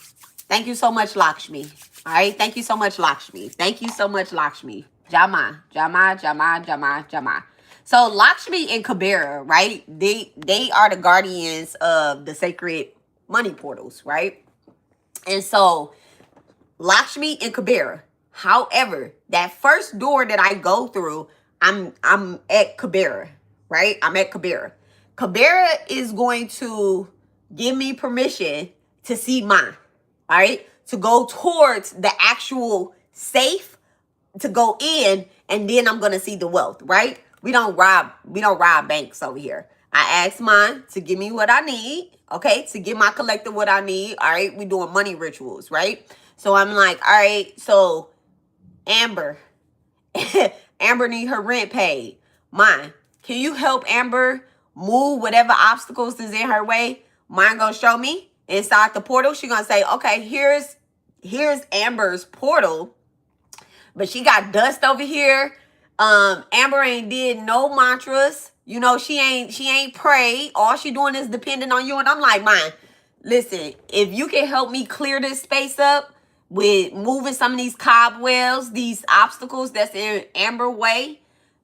thank you so much, Lakshmi. All right. Thank you so much, Lakshmi. Thank you so much, Lakshmi. Jama. So Lakshmi and Kubera, right? They are the guardians of the sacred money portals, right? And so Lakshmi and Kubera. However, that first door that I go through, I'm at Kubera, right? I'm at Kubera. Kubera is going to give me permission to see mine, all right? To go towards the actual safe, to go in, and then I'm gonna see the wealth, right? We don't rob banks over here. I asked mine to give me what I need, okay? To give my collector what I need. All right, we doing money rituals, right? So I'm like, all right, so Amber, Amber need her rent paid. Mine, can you help Amber move whatever obstacles is in her way? Mine gonna show me inside the portal. She gonna say, okay, here's Amber's portal, but she got dust over here. Amber ain't did no mantras. You know, she ain't prayed. All she doing is depending on you. And I'm like, man, listen, if you can help me clear this space up with moving some of these cobwebs, these obstacles that's in Amber way,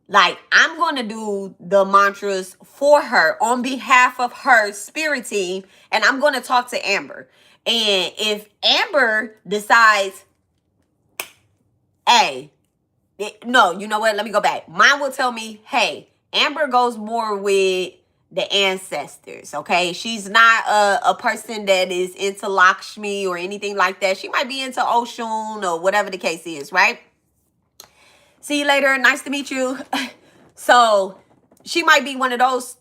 like, I'm going to do the mantras for her on behalf of her spirit team. And I'm going to talk to Amber. And if Amber decides, hey, no, you know what? Let me go back. Mine will tell me, hey, Amber goes more with the ancestors, okay? She's not a person that is into Lakshmi or anything like that. She might be into Oshun or whatever the case is, right? See you later. Nice to meet you. So she might be one of those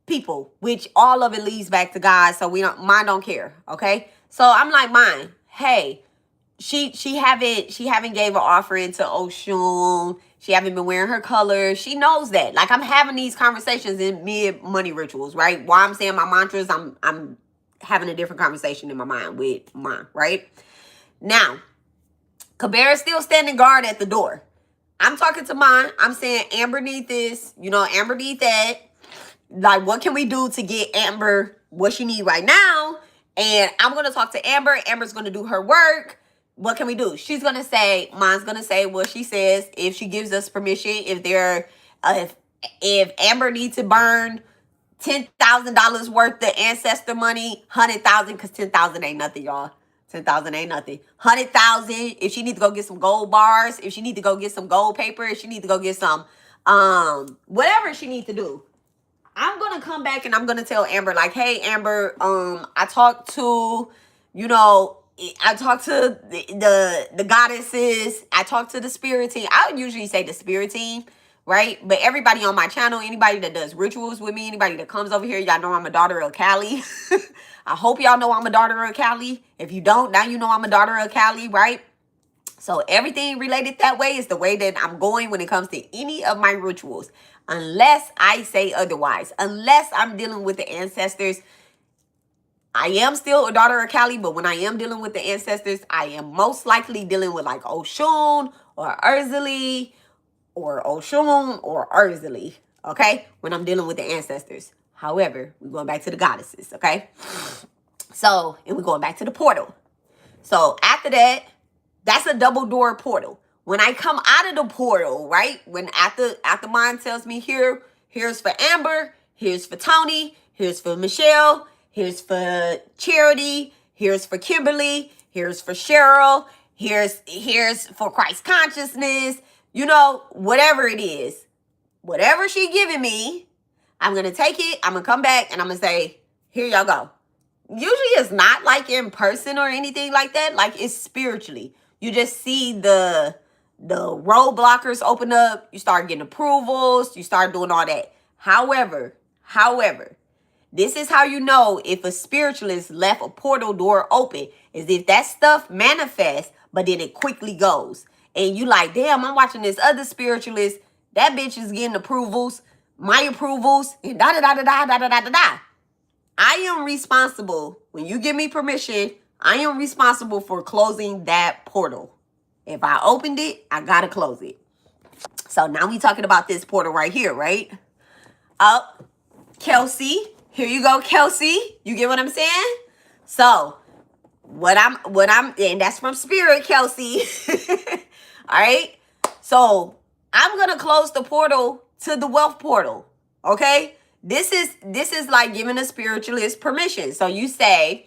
people, which all of it leads back to God. So mine don't care, okay? So I'm like, mine, hey, she haven't gave an offering to Oshun. She haven't been wearing her colors. She knows that. Like, I'm having these conversations in mid money rituals, right? While I'm saying my mantras, I'm having a different conversation in my mind with mine, right? Now, Kabera's still standing guard at the door. I'm talking to mine. I'm saying, Amber need this. You know, Amber need that. Like, what can we do to get Amber what she need right now? And I'm going to talk to Amber. Amber's going to do her work. What can we do? She's going to say, mine's going to say what she says. If she gives us permission, if Amber needs to burn $10,000 worth of ancestor money, 100,000, because 10,000 ain't nothing, y'all. 10,000 ain't nothing. 100,000, if she need to go get some gold bars, if she need to go get some gold paper, if she need to go get some, whatever she needs to do. I'm going to come back and I'm going to tell Amber, like, hey, Amber, I talked to, I talked to the goddesses. I talked to the spirit team. I would usually say the spirit team, right? But everybody on my channel, anybody that does rituals with me, anybody that comes over here, y'all know I'm a daughter of Kali. I hope y'all know I'm a daughter of Kali. If you don't, now you know I'm a daughter of Kali, right? So everything related that way is the way that I'm going when it comes to any of my rituals. Unless I say otherwise. Unless I'm dealing with the ancestors. I am still a daughter of Kali, but when I am dealing with the ancestors, I am most likely dealing with like Oshun or Urzili or Oshun or Urzili, okay? When I'm dealing with the ancestors. However, we're going back to the goddesses, okay? So, and we're going back to the portal. So after that, that's a double door portal. When I come out of the portal, right? When after mine tells me here's for Amber, here's for Tony, here's for Michelle, here's for Charity, here's for Kimberly, here's for Cheryl, here's for Christ consciousness, whatever it is. Whatever she giving me, I'm going to take it, I'm going to come back, and I'm going to say, here y'all go. Usually it's not like in person or anything like that. Like, it's spiritually. You just see the roadblockers open up. You start getting approvals. You start doing all that. However, this is how you know if a spiritualist left a portal door open, is if that stuff manifests, but then it quickly goes. And you like, damn, I'm watching this other spiritualist. That bitch is getting approvals, my approvals, and da-da-da-da-da-da-da-da-da. I am responsible. When you give me permission, I am responsible for closing that portal. If I opened it, I gotta close it. So now we talking about this portal right here, right? Up, Kelsey. Here you go, Kelsey. You get what I'm saying? So and that's from Spirit, Kelsey. All right. So I'm gonna close the portal to the wealth portal. Okay? This is like giving a spiritualist permission. So you say,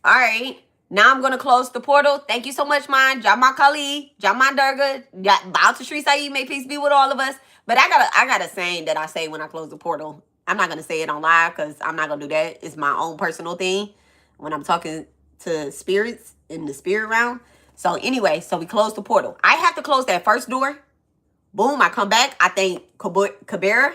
all right, now I'm going to close the portal. Thank you so much, man. Jama Kali, Jama Durga, bow to Sri Sai, may peace be with all of us. But I got a saying that I say when I close the portal. I'm not going to say it on live because I'm not going to do that. It's my own personal thing when I'm talking to spirits in the spirit realm. So anyway, so we close the portal. I have to close that first door. Boom, I come back. I thank Kabira.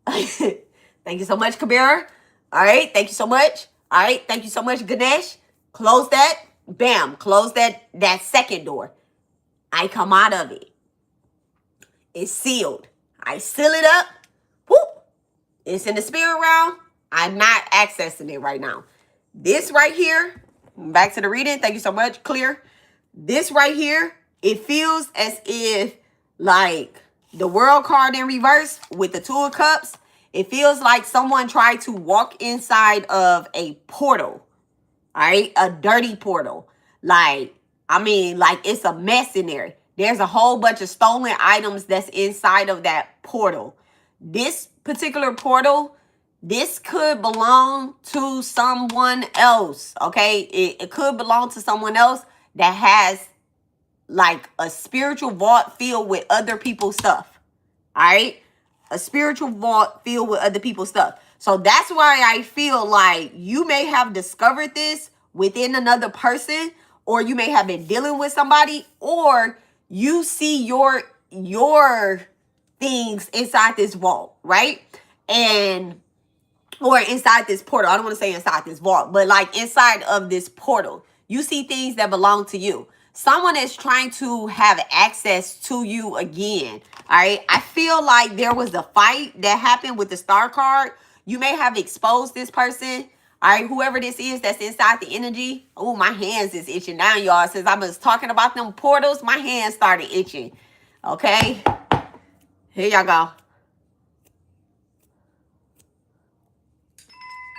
Thank you so much, Kabira. All right, thank you so much. All right, thank you so much, Ganesh. Close that. Bam, close that second door. I come out of it. It's sealed. I seal it up. Whoop. It's in the spirit realm. I'm not accessing it right now. This right here, back to the reading. Thank you so much. Clear. This right here, it feels as if like the world card in reverse with the Two of Cups. It feels like someone tried to walk inside of a portal. All right. A dirty portal. Like, I mean, like it's a mess in there. There's a whole bunch of stolen items that's inside of that portal. This particular portal, this could belong to someone else, okay? It could belong to someone else that has like a spiritual vault filled with other people's stuff, all right? A spiritual vault filled with other people's stuff. So that's why I feel like you may have discovered this within another person, or you may have been dealing with somebody, or you see your things inside this vault, right? And or inside this portal. I don't want to say inside this vault, but like inside of this portal, you see things that belong to you. Someone is trying to have access to you again. All right. I feel like there was a fight that happened with the star card. You may have exposed this person. All right. Whoever this is that's inside the energy. Oh, my hands is itching now, y'all. Since I was talking about them portals, my hands started itching. Okay. Here y'all go.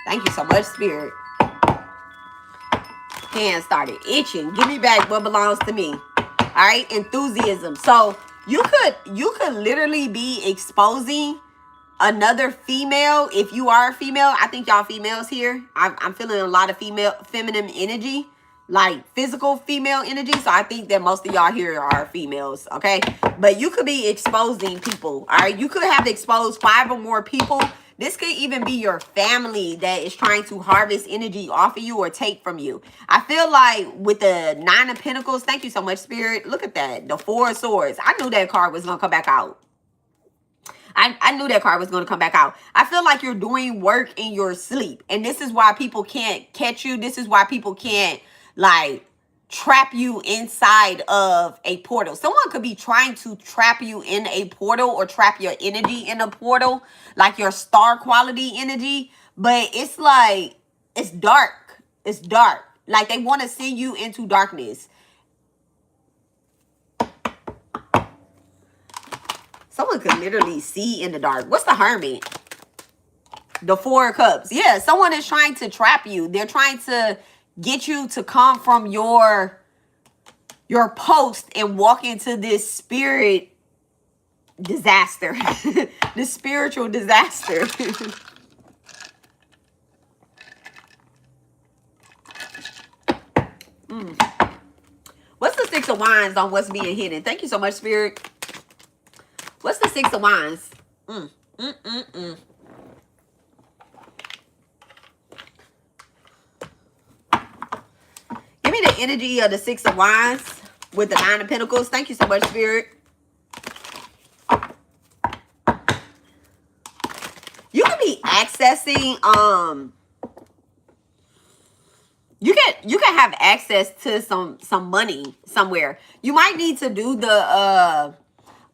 Thank you so much, Spirit. Hands started itching. Give me back what belongs to me. All right, enthusiasm. So you could literally be exposing another female. If you are a female, I think y'all females here. I'm feeling a lot of feminine energy, like physical female energy. So I think that most of y'all here are females. Okay, but you could be exposing people. All right, you could have exposed 5 or more people. This could even be your family that is trying to harvest energy off of you or take from you. I feel like with the 9 of Pentacles, thank you so much, Spirit. Look at that. The 4 of Swords. I knew that card was going to come back out. I knew that card was going to come back out. I feel like you're doing work in your sleep. And this is why people can't catch you. This is why people can't, like, trap you inside of a portal. Someone could be trying to trap you in a portal or trap your energy in a portal, like your star quality energy. But it's like, it's dark. It's dark. Like they want to send you into darkness. Someone could literally see in the dark. What's the Hermit? The 4 of Cups. Yeah, someone is trying to trap you. They're trying to get you to come from your post and walk into this spirit disaster. This spiritual disaster. What's the 6 of Wands on what's being hidden? Thank you so much, Spirit. What's the 6 of Wands? Give me the energy of the 6 of Wands with the 9 of Pentacles. Thank you so much, Spirit. You can be accessing, you can have access to some money somewhere. You might need to do the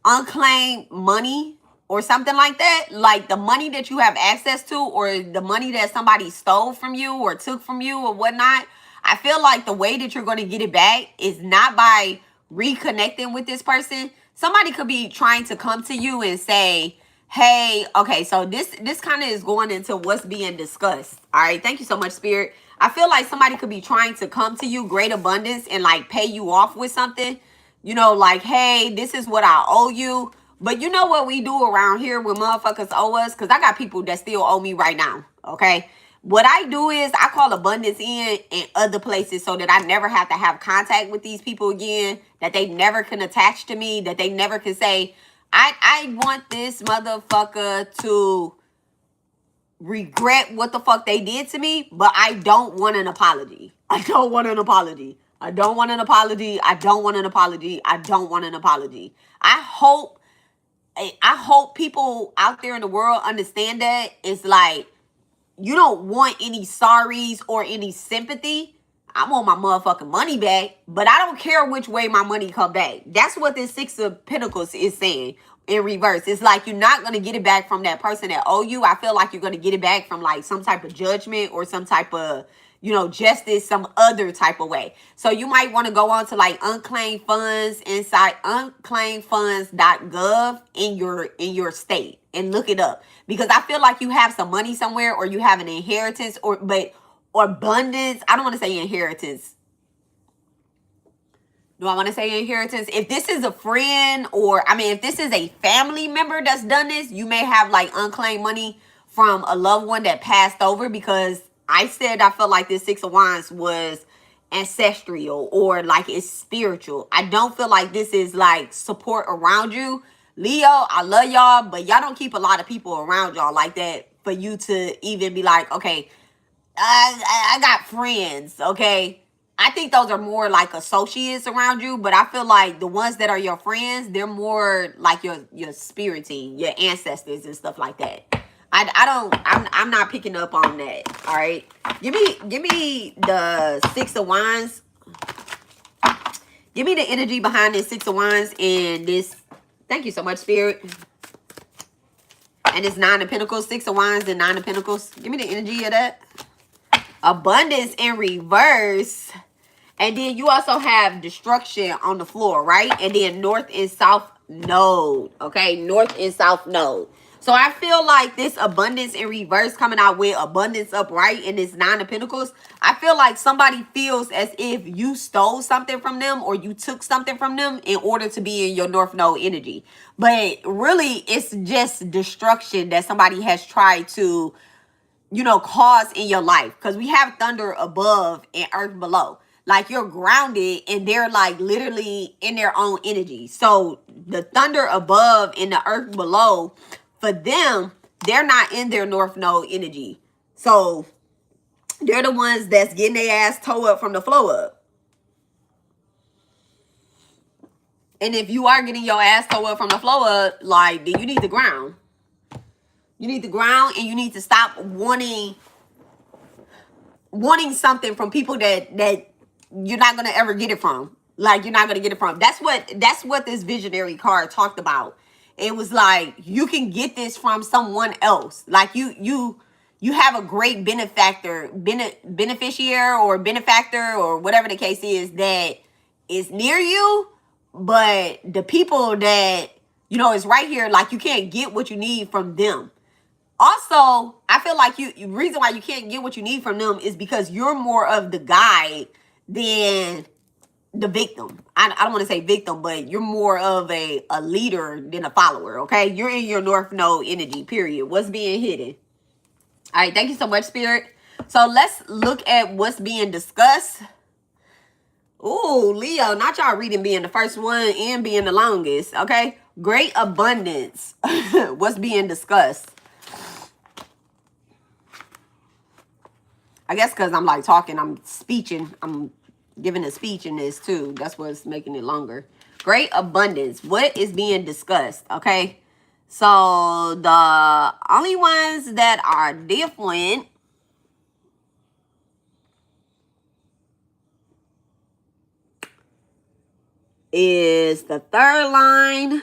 unclaimed money or something like that. Like the money that you have access to, or the money that somebody stole from you or took from you or whatnot. I feel like the way that you're going to get it back is not by reconnecting with this person. Somebody could be trying to come to you and say, hey, okay, so this kind of is going into what's being discussed. All right. Thank you so much, Spirit. I feel like somebody could be trying to come to you, great abundance, and like pay you off with something. You know, like, hey, this is what I owe you. But you know what we do around here when motherfuckers owe us? Because I got people that still owe me right now. Okay. What I do is I call abundance in other places so that I never have to have contact with these people again, that they never can attach to me, that they never can say, I want this motherfucker to regret what the fuck they did to me, but I don't want an apology. I don't want an apology. I don't want an apology. I don't want an apology. I don't want an apology. I hope people out there in the world understand that. It's like, you don't want any sorries or any sympathy. I want my motherfucking money back, but I don't care which way my money come back. That's what this Six of Pentacles is saying in reverse. It's like you're not going to get it back from that person that owe you. I feel like you're going to get it back from like some type of judgment or some type of, you know, justice, some other type of way. So you might want to go on to like unclaimed funds inside unclaimedfunds.gov in your state and look it up, because I feel like you have some money somewhere, or you have an inheritance, or abundance. I don't want to say inheritance. Do I want to say inheritance? If this is a friend, or if this is a family member that's done this, you may have like unclaimed money from a loved one that passed over, because I said I felt like this Six of Wands was ancestral or like it's spiritual. I don't feel like this is like support around you. Leo, I love y'all, but y'all don't keep a lot of people around y'all like that for you to even be like, okay, I got friends, okay? I think those are more like associates around you, but I feel like the ones that are your friends, they're more like your spirit team, your ancestors and stuff like that. I'm not picking up on that. All right. Give me the Six of Wands. Give me the energy behind this Six of Wands and this. Thank you so much, Spirit. And this Nine of Pentacles, Six of Wands and Nine of Pentacles. Give me the energy of that. Abundance in reverse. And then you also have destruction on the floor, right? And then North and South Node. Okay, North and South Node. So I feel like this abundance in reverse coming out with abundance upright in this Nine of Pentacles. I feel like somebody feels as if you stole something from them or you took something from them in order to be in your North Node energy. But really, it's just destruction that somebody has tried to, you know, cause in your life. Because we have thunder above and earth below. Like you're grounded and they're like literally in their own energy. So the thunder above and the earth below, for them, they're not in their North Node energy. So they're the ones that's getting their ass toe up from the flow up. And if you are getting your ass toe up from the flow up, like, then you need to ground. You need to ground, and you need to stop wanting something from people that you're not going to ever get it from. Like, you're not going to get it from. That's what this visionary card talked about. It was like, you can get this from someone else. Like you have a great beneficiary or benefactor or whatever the case is that is near you. But the people that, you know, is right here, like you can't get what you need from them. Also, I feel like the reason why you can't get what you need from them is because you're more of the guide than the victim. I don't want to say victim, but you're more of a leader than a follower, okay? You're in your North Node energy, period. What's being hidden? All right, thank you so much, Spirit. So let's look at what's being discussed. Ooh, Leo, not y'all reading being the first one and being the longest, okay? Great abundance. What's being discussed? I guess because I'm like talking, I'm speeching, I'm giving a speech in this too. That's what's making it longer. Great abundance. What is being discussed? Okay. So the only ones that are different is the third line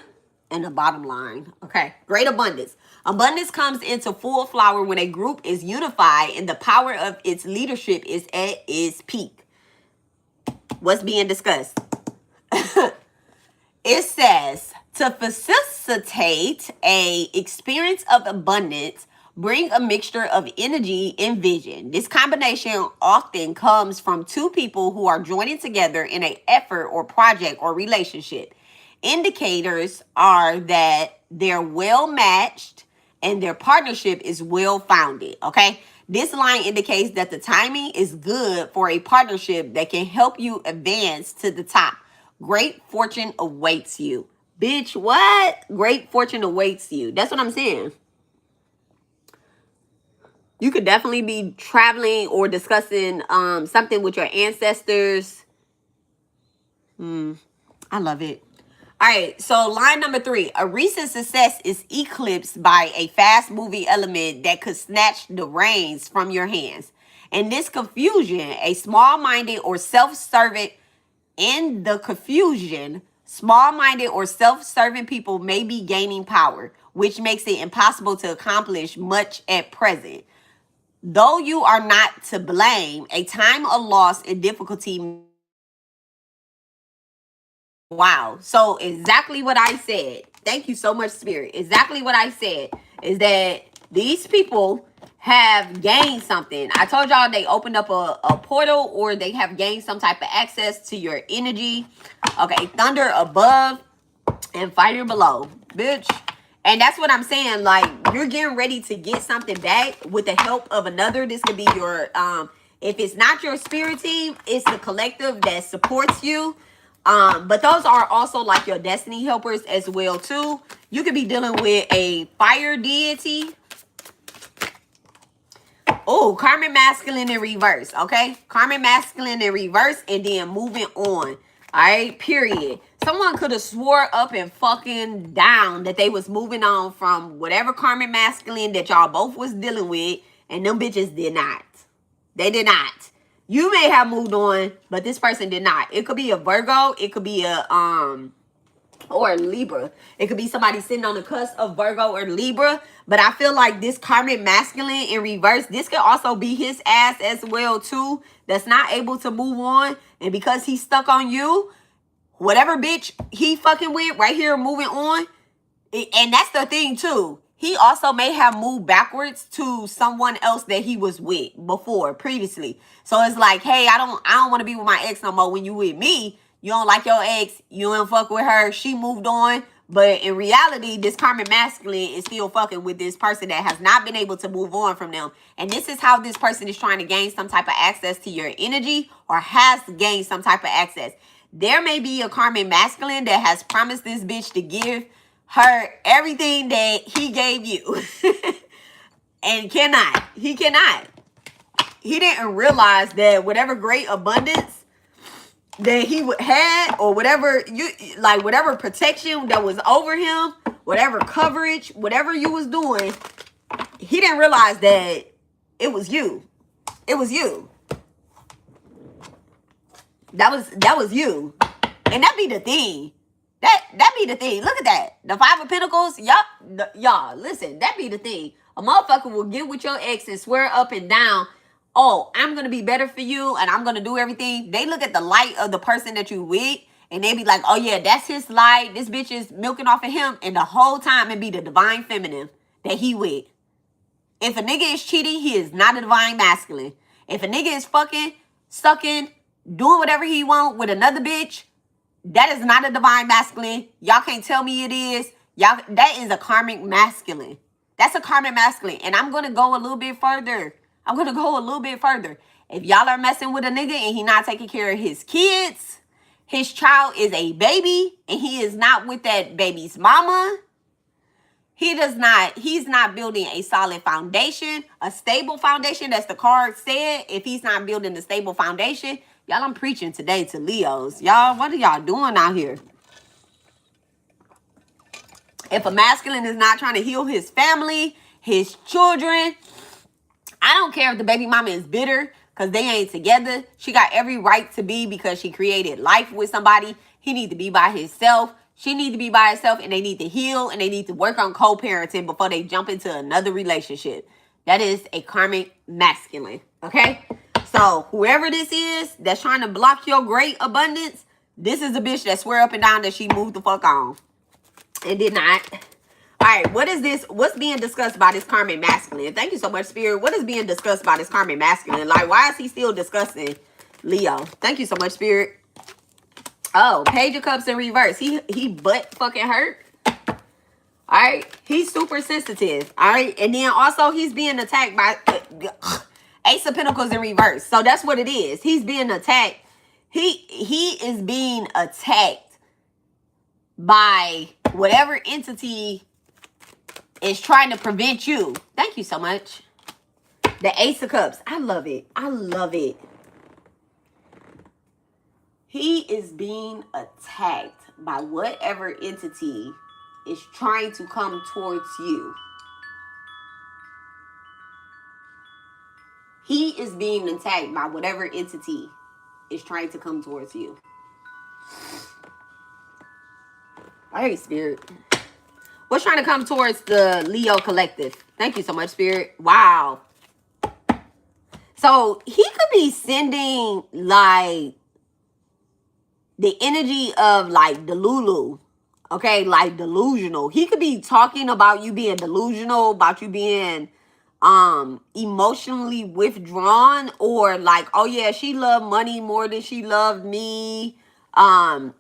and the bottom line. Okay. Great abundance. Abundance comes into full flower when a group is unified and the power of its leadership is at its peak. What's being discussed? It says, to facilitate a experience of abundance, bring a mixture of energy and vision. This combination often comes from two people who are joining together in an effort or project or relationship. indicators are that they're well matched and their partnership is well founded. Okay. This line indicates that the timing is good for a partnership that can help you advance to the top. Great fortune awaits you. Bitch, what? Great fortune awaits you. That's what I'm saying. You could definitely be traveling or discussing something with your ancestors. I love it. All right, so line number 3. A recent success is eclipsed by a fast-moving element that could snatch the reins from your hands. In this confusion, a small-minded or self-serving small-minded or self-serving people may be gaining power, which makes it impossible to accomplish much at present. Though you are not to blame, a time of loss and difficulty. Wow. So exactly what I said. Thank you so much, Spirit. Exactly what I said is that these people have gained something. I told y'all they opened up a portal, or they have gained some type of access to your energy. Okay. Thunder above and fire below. Bitch. And that's what I'm saying. Like, you're getting ready to get something back with the help of another. This could be your, if it's not your spirit team, it's the collective that supports you. But those are also like your destiny helpers as well too. You could be dealing with a fire deity. Oh, Karmic masculine in reverse. Okay. Karmic masculine in reverse, and then moving on. All right. Period. Someone could have swore up and fucking down that they was moving on from whatever karmic masculine that y'all both was dealing with, and them bitches did not. They did not. You may have moved on, but this person did not. It could be a Virgo. It could be a or a Libra. It could be somebody sitting on the cusp of Virgo or Libra. But I feel like this karmic masculine in reverse, this could also be his ass as well too, that's not able to move on. And because he's stuck on you, whatever bitch he fucking with right here moving on. And that's the thing too. He also may have moved backwards to someone else that he was with before, previously. So it's like, hey, I don't want to be with my ex no more. When you with me, you don't like your ex, you don't fuck with her, she moved on. But in reality, this karmic masculine is still fucking with this person that has not been able to move on from them. And this is how this person is trying to gain some type of access to your energy, or has gained some type of access. There may be a karmic masculine that has promised this bitch to give her everything that he gave you. And cannot. He cannot. He didn't realize that whatever great abundance that he had, or whatever whatever protection that was over him, whatever coverage, whatever you was doing, he didn't realize that it was you. It was you. That was you. And that be the thing. That be the thing. Look at that. The 5 of Pentacles. Y'all, listen, that be the thing. A motherfucker will get with your ex and swear up and down, oh, I'm going to be better for you and I'm going to do everything. They look at the light of the person that you with, and they be like, oh yeah, that's his light. This bitch is milking off of him. And the whole time it be the divine feminine that he with. If a nigga is cheating, he is not a divine masculine. If a nigga is fucking, sucking, doing whatever he want with another bitch, that is not a divine masculine. Y'all can't tell me it is. Y'all, that is a karmic masculine. That's a karmic masculine. And I'm going to go a little bit further. If y'all are messing with a nigga and he not taking care of his kids, his child is a baby, and he is not with that baby's mama, he's not building a solid foundation, a stable foundation. That's the card said. If he's not building a stable foundation, y'all, I'm preaching today to Leos. Y'all, what are y'all doing out here? If a masculine is not trying to heal his family, his children, I don't care if the baby mama is bitter because they ain't together. She got every right to be, because she created life with somebody. He need to be by himself. She need to be by herself, and they need to heal, and they need to work on co-parenting before they jump into another relationship. That is a karmic masculine, okay? So whoever this is that's trying to block your great abundance, this is a bitch that swear up and down that she moved the fuck on and did not. All right, what is this? What's being discussed by this karmic masculine? Thank you so much, Spirit. What is being discussed by this karmic masculine? Like, why is he still discussing Leo? Thank you so much, Spirit. Oh, Page of Cups in reverse. He butt fucking hurt. All right. He's super sensitive. All right. And then also he's being attacked by Ace of Pentacles in reverse. So that's what it is. He's being attacked. He is being attacked by whatever entity is trying to prevent you. Thank you so much. The Ace of Cups. I love it. I love it. He is being attacked by whatever entity is trying to come towards you. He is being attacked by whatever entity is trying to come towards you. All right, Spirit. What's trying to come towards the Leo collective? Thank you so much, Spirit. Wow. So he could be sending like the energy of like Delulu. Okay, like delusional. He could be talking about you being delusional, about you being emotionally withdrawn, or like, oh yeah, she loved money more than she loved me. I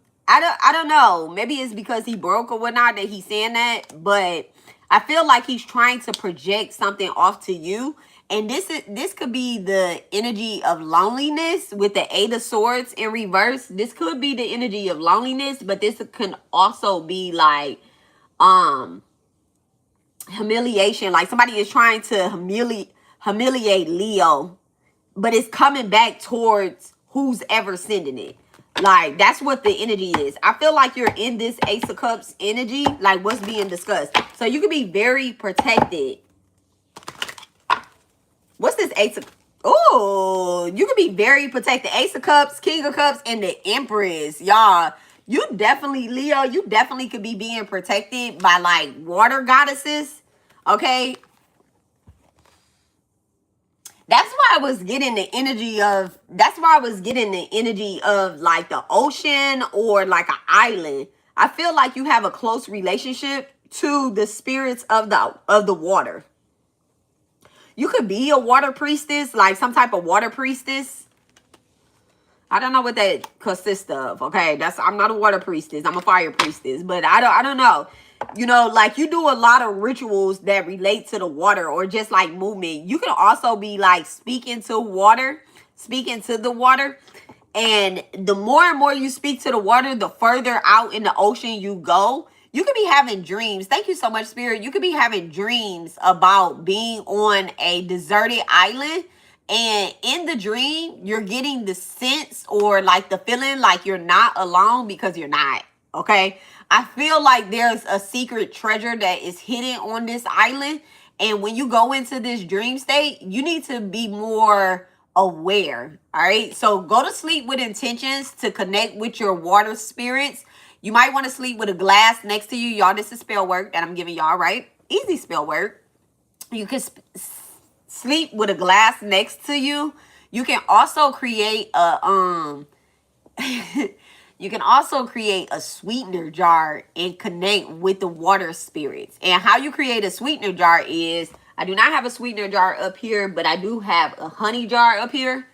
don't know. Maybe it's because he broke or whatnot that he's saying that, but I feel like he's trying to project something off to you. And this could be the energy of loneliness with the Eight of Swords in reverse. This could be the energy of loneliness, but this can also be like humiliation. Like somebody is trying to humiliate Leo, but it's coming back towards who's ever sending it. Like that's what the energy is. I feel like you're in this Ace of Cups energy, like what's being discussed. So you can be very protected. What's this Ace of... Oh, you can be very protected. Ace of Cups, King of Cups, and the Empress. Y'all, you definitely, Leo, you definitely could be being protected by like water goddesses. Okay. That's why I was getting the energy of... That's why I was getting the energy of like the ocean or like an island. I feel like you have a close relationship to the spirits of the water. You could be a water priestess, like some type of water priestess. I don't know what that consists of. Okay, I'm not a water priestess. I'm a fire priestess, but I don't know. You know, like you do a lot of rituals that relate to the water or just like movement. You can also be like speaking to the water. And the more and more you speak to the water, the further out in the ocean you go. You could be having dreams. Thank you so much, Spirit. You could be having dreams about being on a deserted island. And in the dream, you're getting the sense or like the feeling like you're not alone because you're not. Okay. I feel like there's a secret treasure that is hidden on this island. And when you go into this dream state, you need to be more aware. All right. So go to sleep with intentions to connect with your water spirits. You might want to sleep with a glass next to you. Y'all, this is spell work that I'm giving y'all, right? Easy spell work. You can sleep with a glass next to you. You can also create a you can also create a sweetener jar and connect with the water spirits. And how you create a sweetener jar is, I do not have a sweetener jar up here, but I do have a honey jar up here.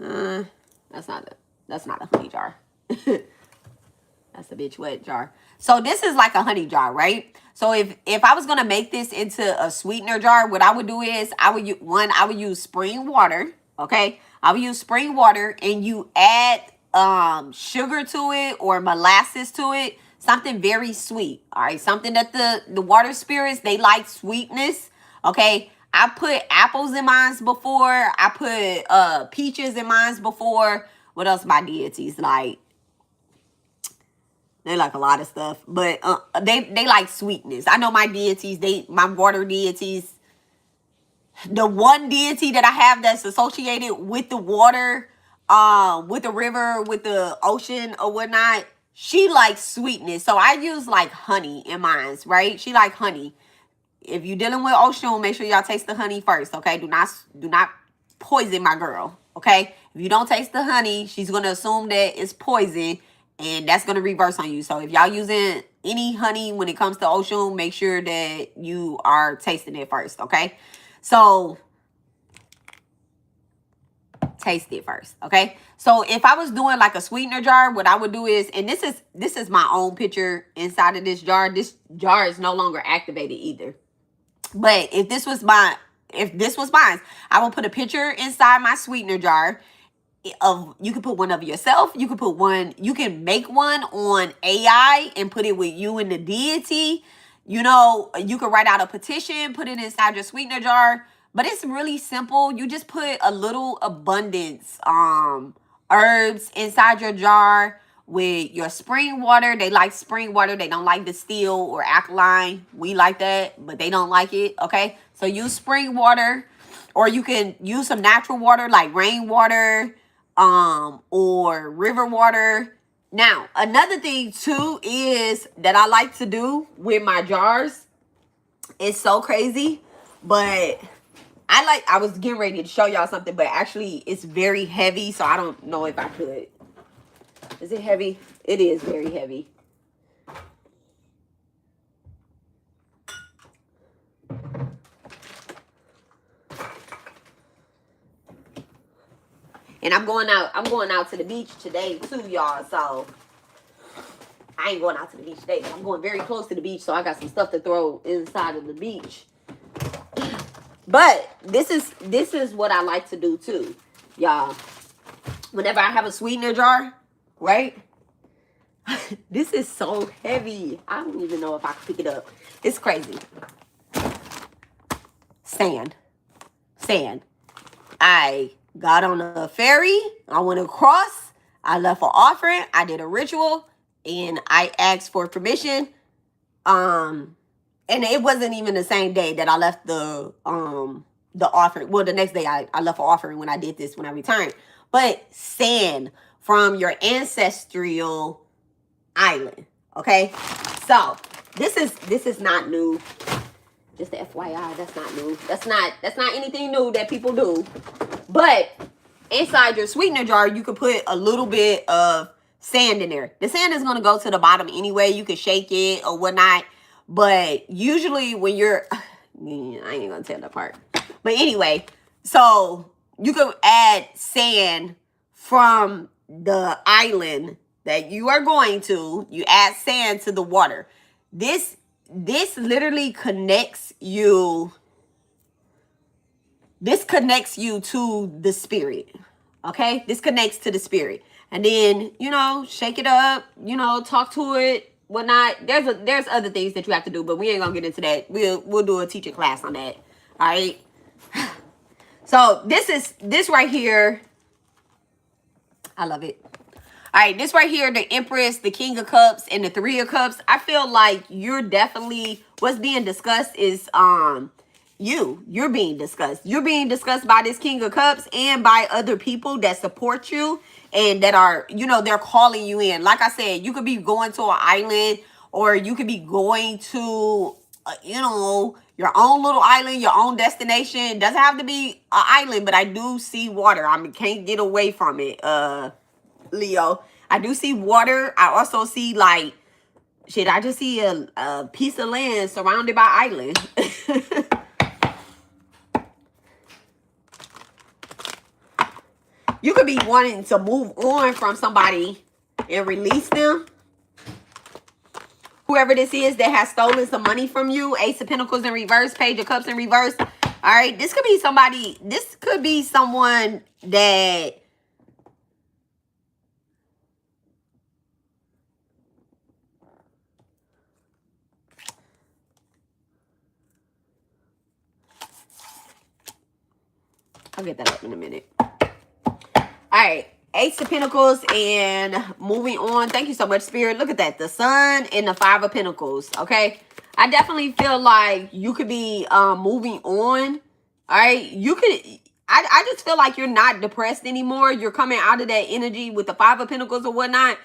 That's not a honey jar. That's a bitch wet jar. So this is like a honey jar, right? So if I was going to make this into a sweetener jar, what I would do is I would use spring water. Okay. I would use spring water and you add sugar to it or molasses to it. Something very sweet. All right. Something that the water spirits, they like sweetness. Okay. I put apples in mine before. I put peaches in mine before. What else my deities like? They like a lot of stuff, but they like sweetness. I know my deities, my water deities. The one deity that I have that's associated with the water, with the river, with the ocean or whatnot, she likes sweetness. So I use like honey in mine, right? She like honey. If you're dealing with ocean, make sure y'all taste the honey first, okay? Do not poison my girl, okay? If you don't taste the honey, she's gonna assume that it's poison. And that's going to reverse on you. So if y'all using any honey when it comes to ocean, make sure that you are tasting it first, okay? So taste it first, okay? So if I was doing like a sweetener jar, what I would do is, and this is my own picture inside of this jar. This jar is no longer activated either. But if this was mine, I will put a picture inside my sweetener jar of, you can put one of yourself, you can put one, you can make one on AI and put it with you and the deity. You know, you can write out a petition, put it inside your sweetener jar. But it's really simple. You just put a little abundance herbs inside your jar with your spring water. They like spring water. They don't like distilled or alkaline. We like that, but they don't like it, okay? So use spring water, or you can use some natural water like rainwater or river water. Now, another thing too is that I like to do with my jars. It's so crazy, but I was getting ready to show y'all something, but actually it's very heavy, so I don't know if I could. Is it heavy? It is very heavy. And I'm going out to the beach today too, y'all. So I ain't going out to the beach today. I'm going very close to the beach, so I got some stuff to throw inside of the beach. But this is what I like to do too, y'all. Whenever I have a sweetener jar, right? This is so heavy. I don't even know if I can pick it up. It's crazy. Sand. I got on a ferry. I went across. I left an offering. I did a ritual, and I asked for permission. And it wasn't even the same day that I left the offering. Well, the next day I left an offering when I did this, when I returned. But sand from your ancestral island. Okay? So this is not new. Just the FYI, that's not new. That's not anything new that people do. But inside your sweetener jar, you could put a little bit of sand in there. The sand is going to go to the bottom anyway. You can shake it or whatnot. But usually when you're, I ain't going to tell that part. But anyway, so you could add sand from the island that you are going to. You add sand to the water. This literally connects you. This connects you to the spirit. Okay? This connects to the spirit. And then, you know, shake it up, you know, talk to it, whatnot. There's other things that you have to do, but we ain't gonna get into that. We'll do a teaching class on that. All right. So this right here. I love it. All right, this right here, the Empress, the King of Cups, and the Three of Cups. I feel like you're definitely, what's being discussed is you're being discussed. You're being discussed by this King of Cups and by other people that support you and that are, you know, they're calling you in. Like I said, you could be going to an island, or you could be going to, you know, your own little island, your own destination. It doesn't have to be an island, but I do see water. I mean, can't get away from it, Leo. I do see water. I also see, like, shit, I just see a piece of land surrounded by island. You could be wanting to move on from somebody and release them. Whoever this is that has stolen some money from you. Ace of Pentacles in reverse. Page of Cups in reverse. All right. This could be somebody. This could be someone that... I'll get that up in a minute. All right. Ace of Pentacles and moving on. Thank you so much, Spirit. Look at that. The Sun and the Five of Pentacles. Okay. I definitely feel like you could be moving on. All right. You could... I just feel like you're not depressed anymore. You're coming out of that energy with the Five of Pentacles or whatnot.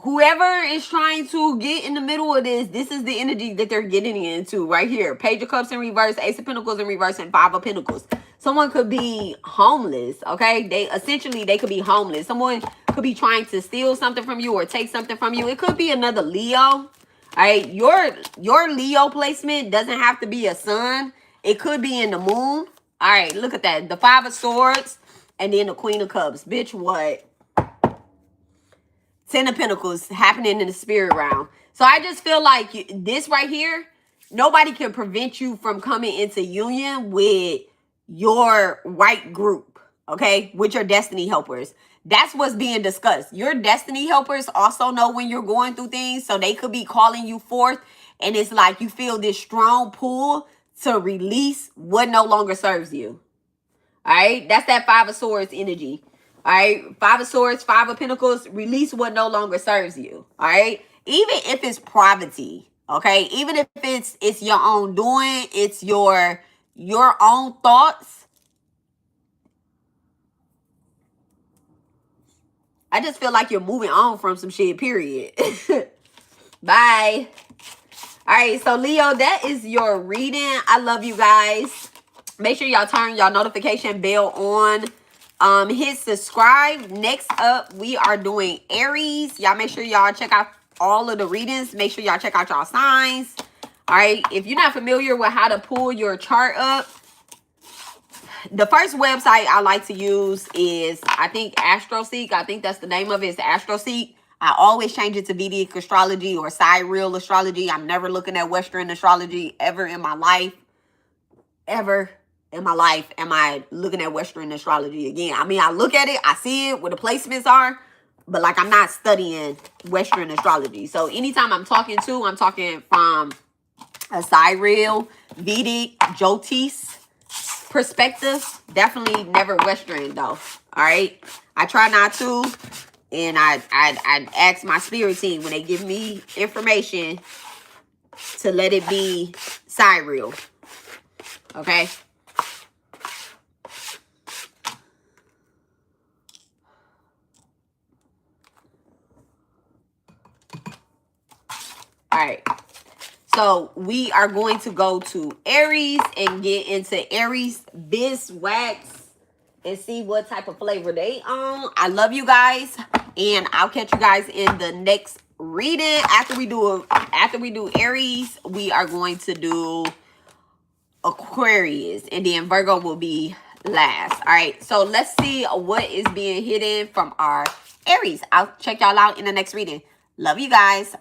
Whoever is trying to get in the middle of this is the energy that they're getting into right here. Page of Cups in reverse, Ace of Pentacles in reverse, and Five of Pentacles. Someone could be homeless, okay? They could be homeless. Someone could be trying to steal something from you or take something from you. It could be another Leo, all right? Your Leo placement doesn't have to be a sun. It could be in the moon. All right, look at that. The Five of Swords And then the Queen of Cups. Bitch, what? 10 of Pentacles happening in the spirit realm. So I just feel like this right here, nobody can prevent you from coming into union with your right group, okay? With your destiny helpers. That's what's being discussed. Your destiny helpers also know when you're going through things, so they could be calling you forth, and it's like you feel this strong pull to release what no longer serves you. All right? That's that Five of Swords energy. All right? Five of Swords, Five of Pentacles, release what no longer serves you. All right? Even if it's poverty, okay? Even if it's your own doing, it's your own thoughts. I just feel like you're moving on from some shit, period. Bye. All right, so Leo, that is your reading. I love you guys. Make sure y'all turn y'all notification bell on. Hit subscribe. Next up, we are doing Aries. Y'all make sure y'all check out all of the readings. Make sure y'all check out y'all signs. All right, if you're not familiar with how to pull your chart up, the first website I like to use is, I think, AstroSeek. I think that's the name of it. It's AstroSeek. I always change it to Vedic astrology or sidereal astrology. I'm never looking at Western astrology ever in my life. Ever in my life am I looking at Western astrology again. I mean, I look at it, I see it, where the placements are, but like I'm not studying Western astrology. So anytime I'm talking from a sidereal, Vedic, Jyotish perspective. Definitely never Western though. All right, I try not to, and I ask my spirit team when they give me information to let it be sidereal. Okay. All right. So we are going to go to Aries and get into Aries beeswax and see what type of flavor they own. I love you guys, and I'll catch you guys in the next reading. After we do Aries, we are going to do Aquarius, and then Virgo will be last. All right, so let's see what is being hidden from our Aries. I'll check y'all out in the next reading. Love you guys.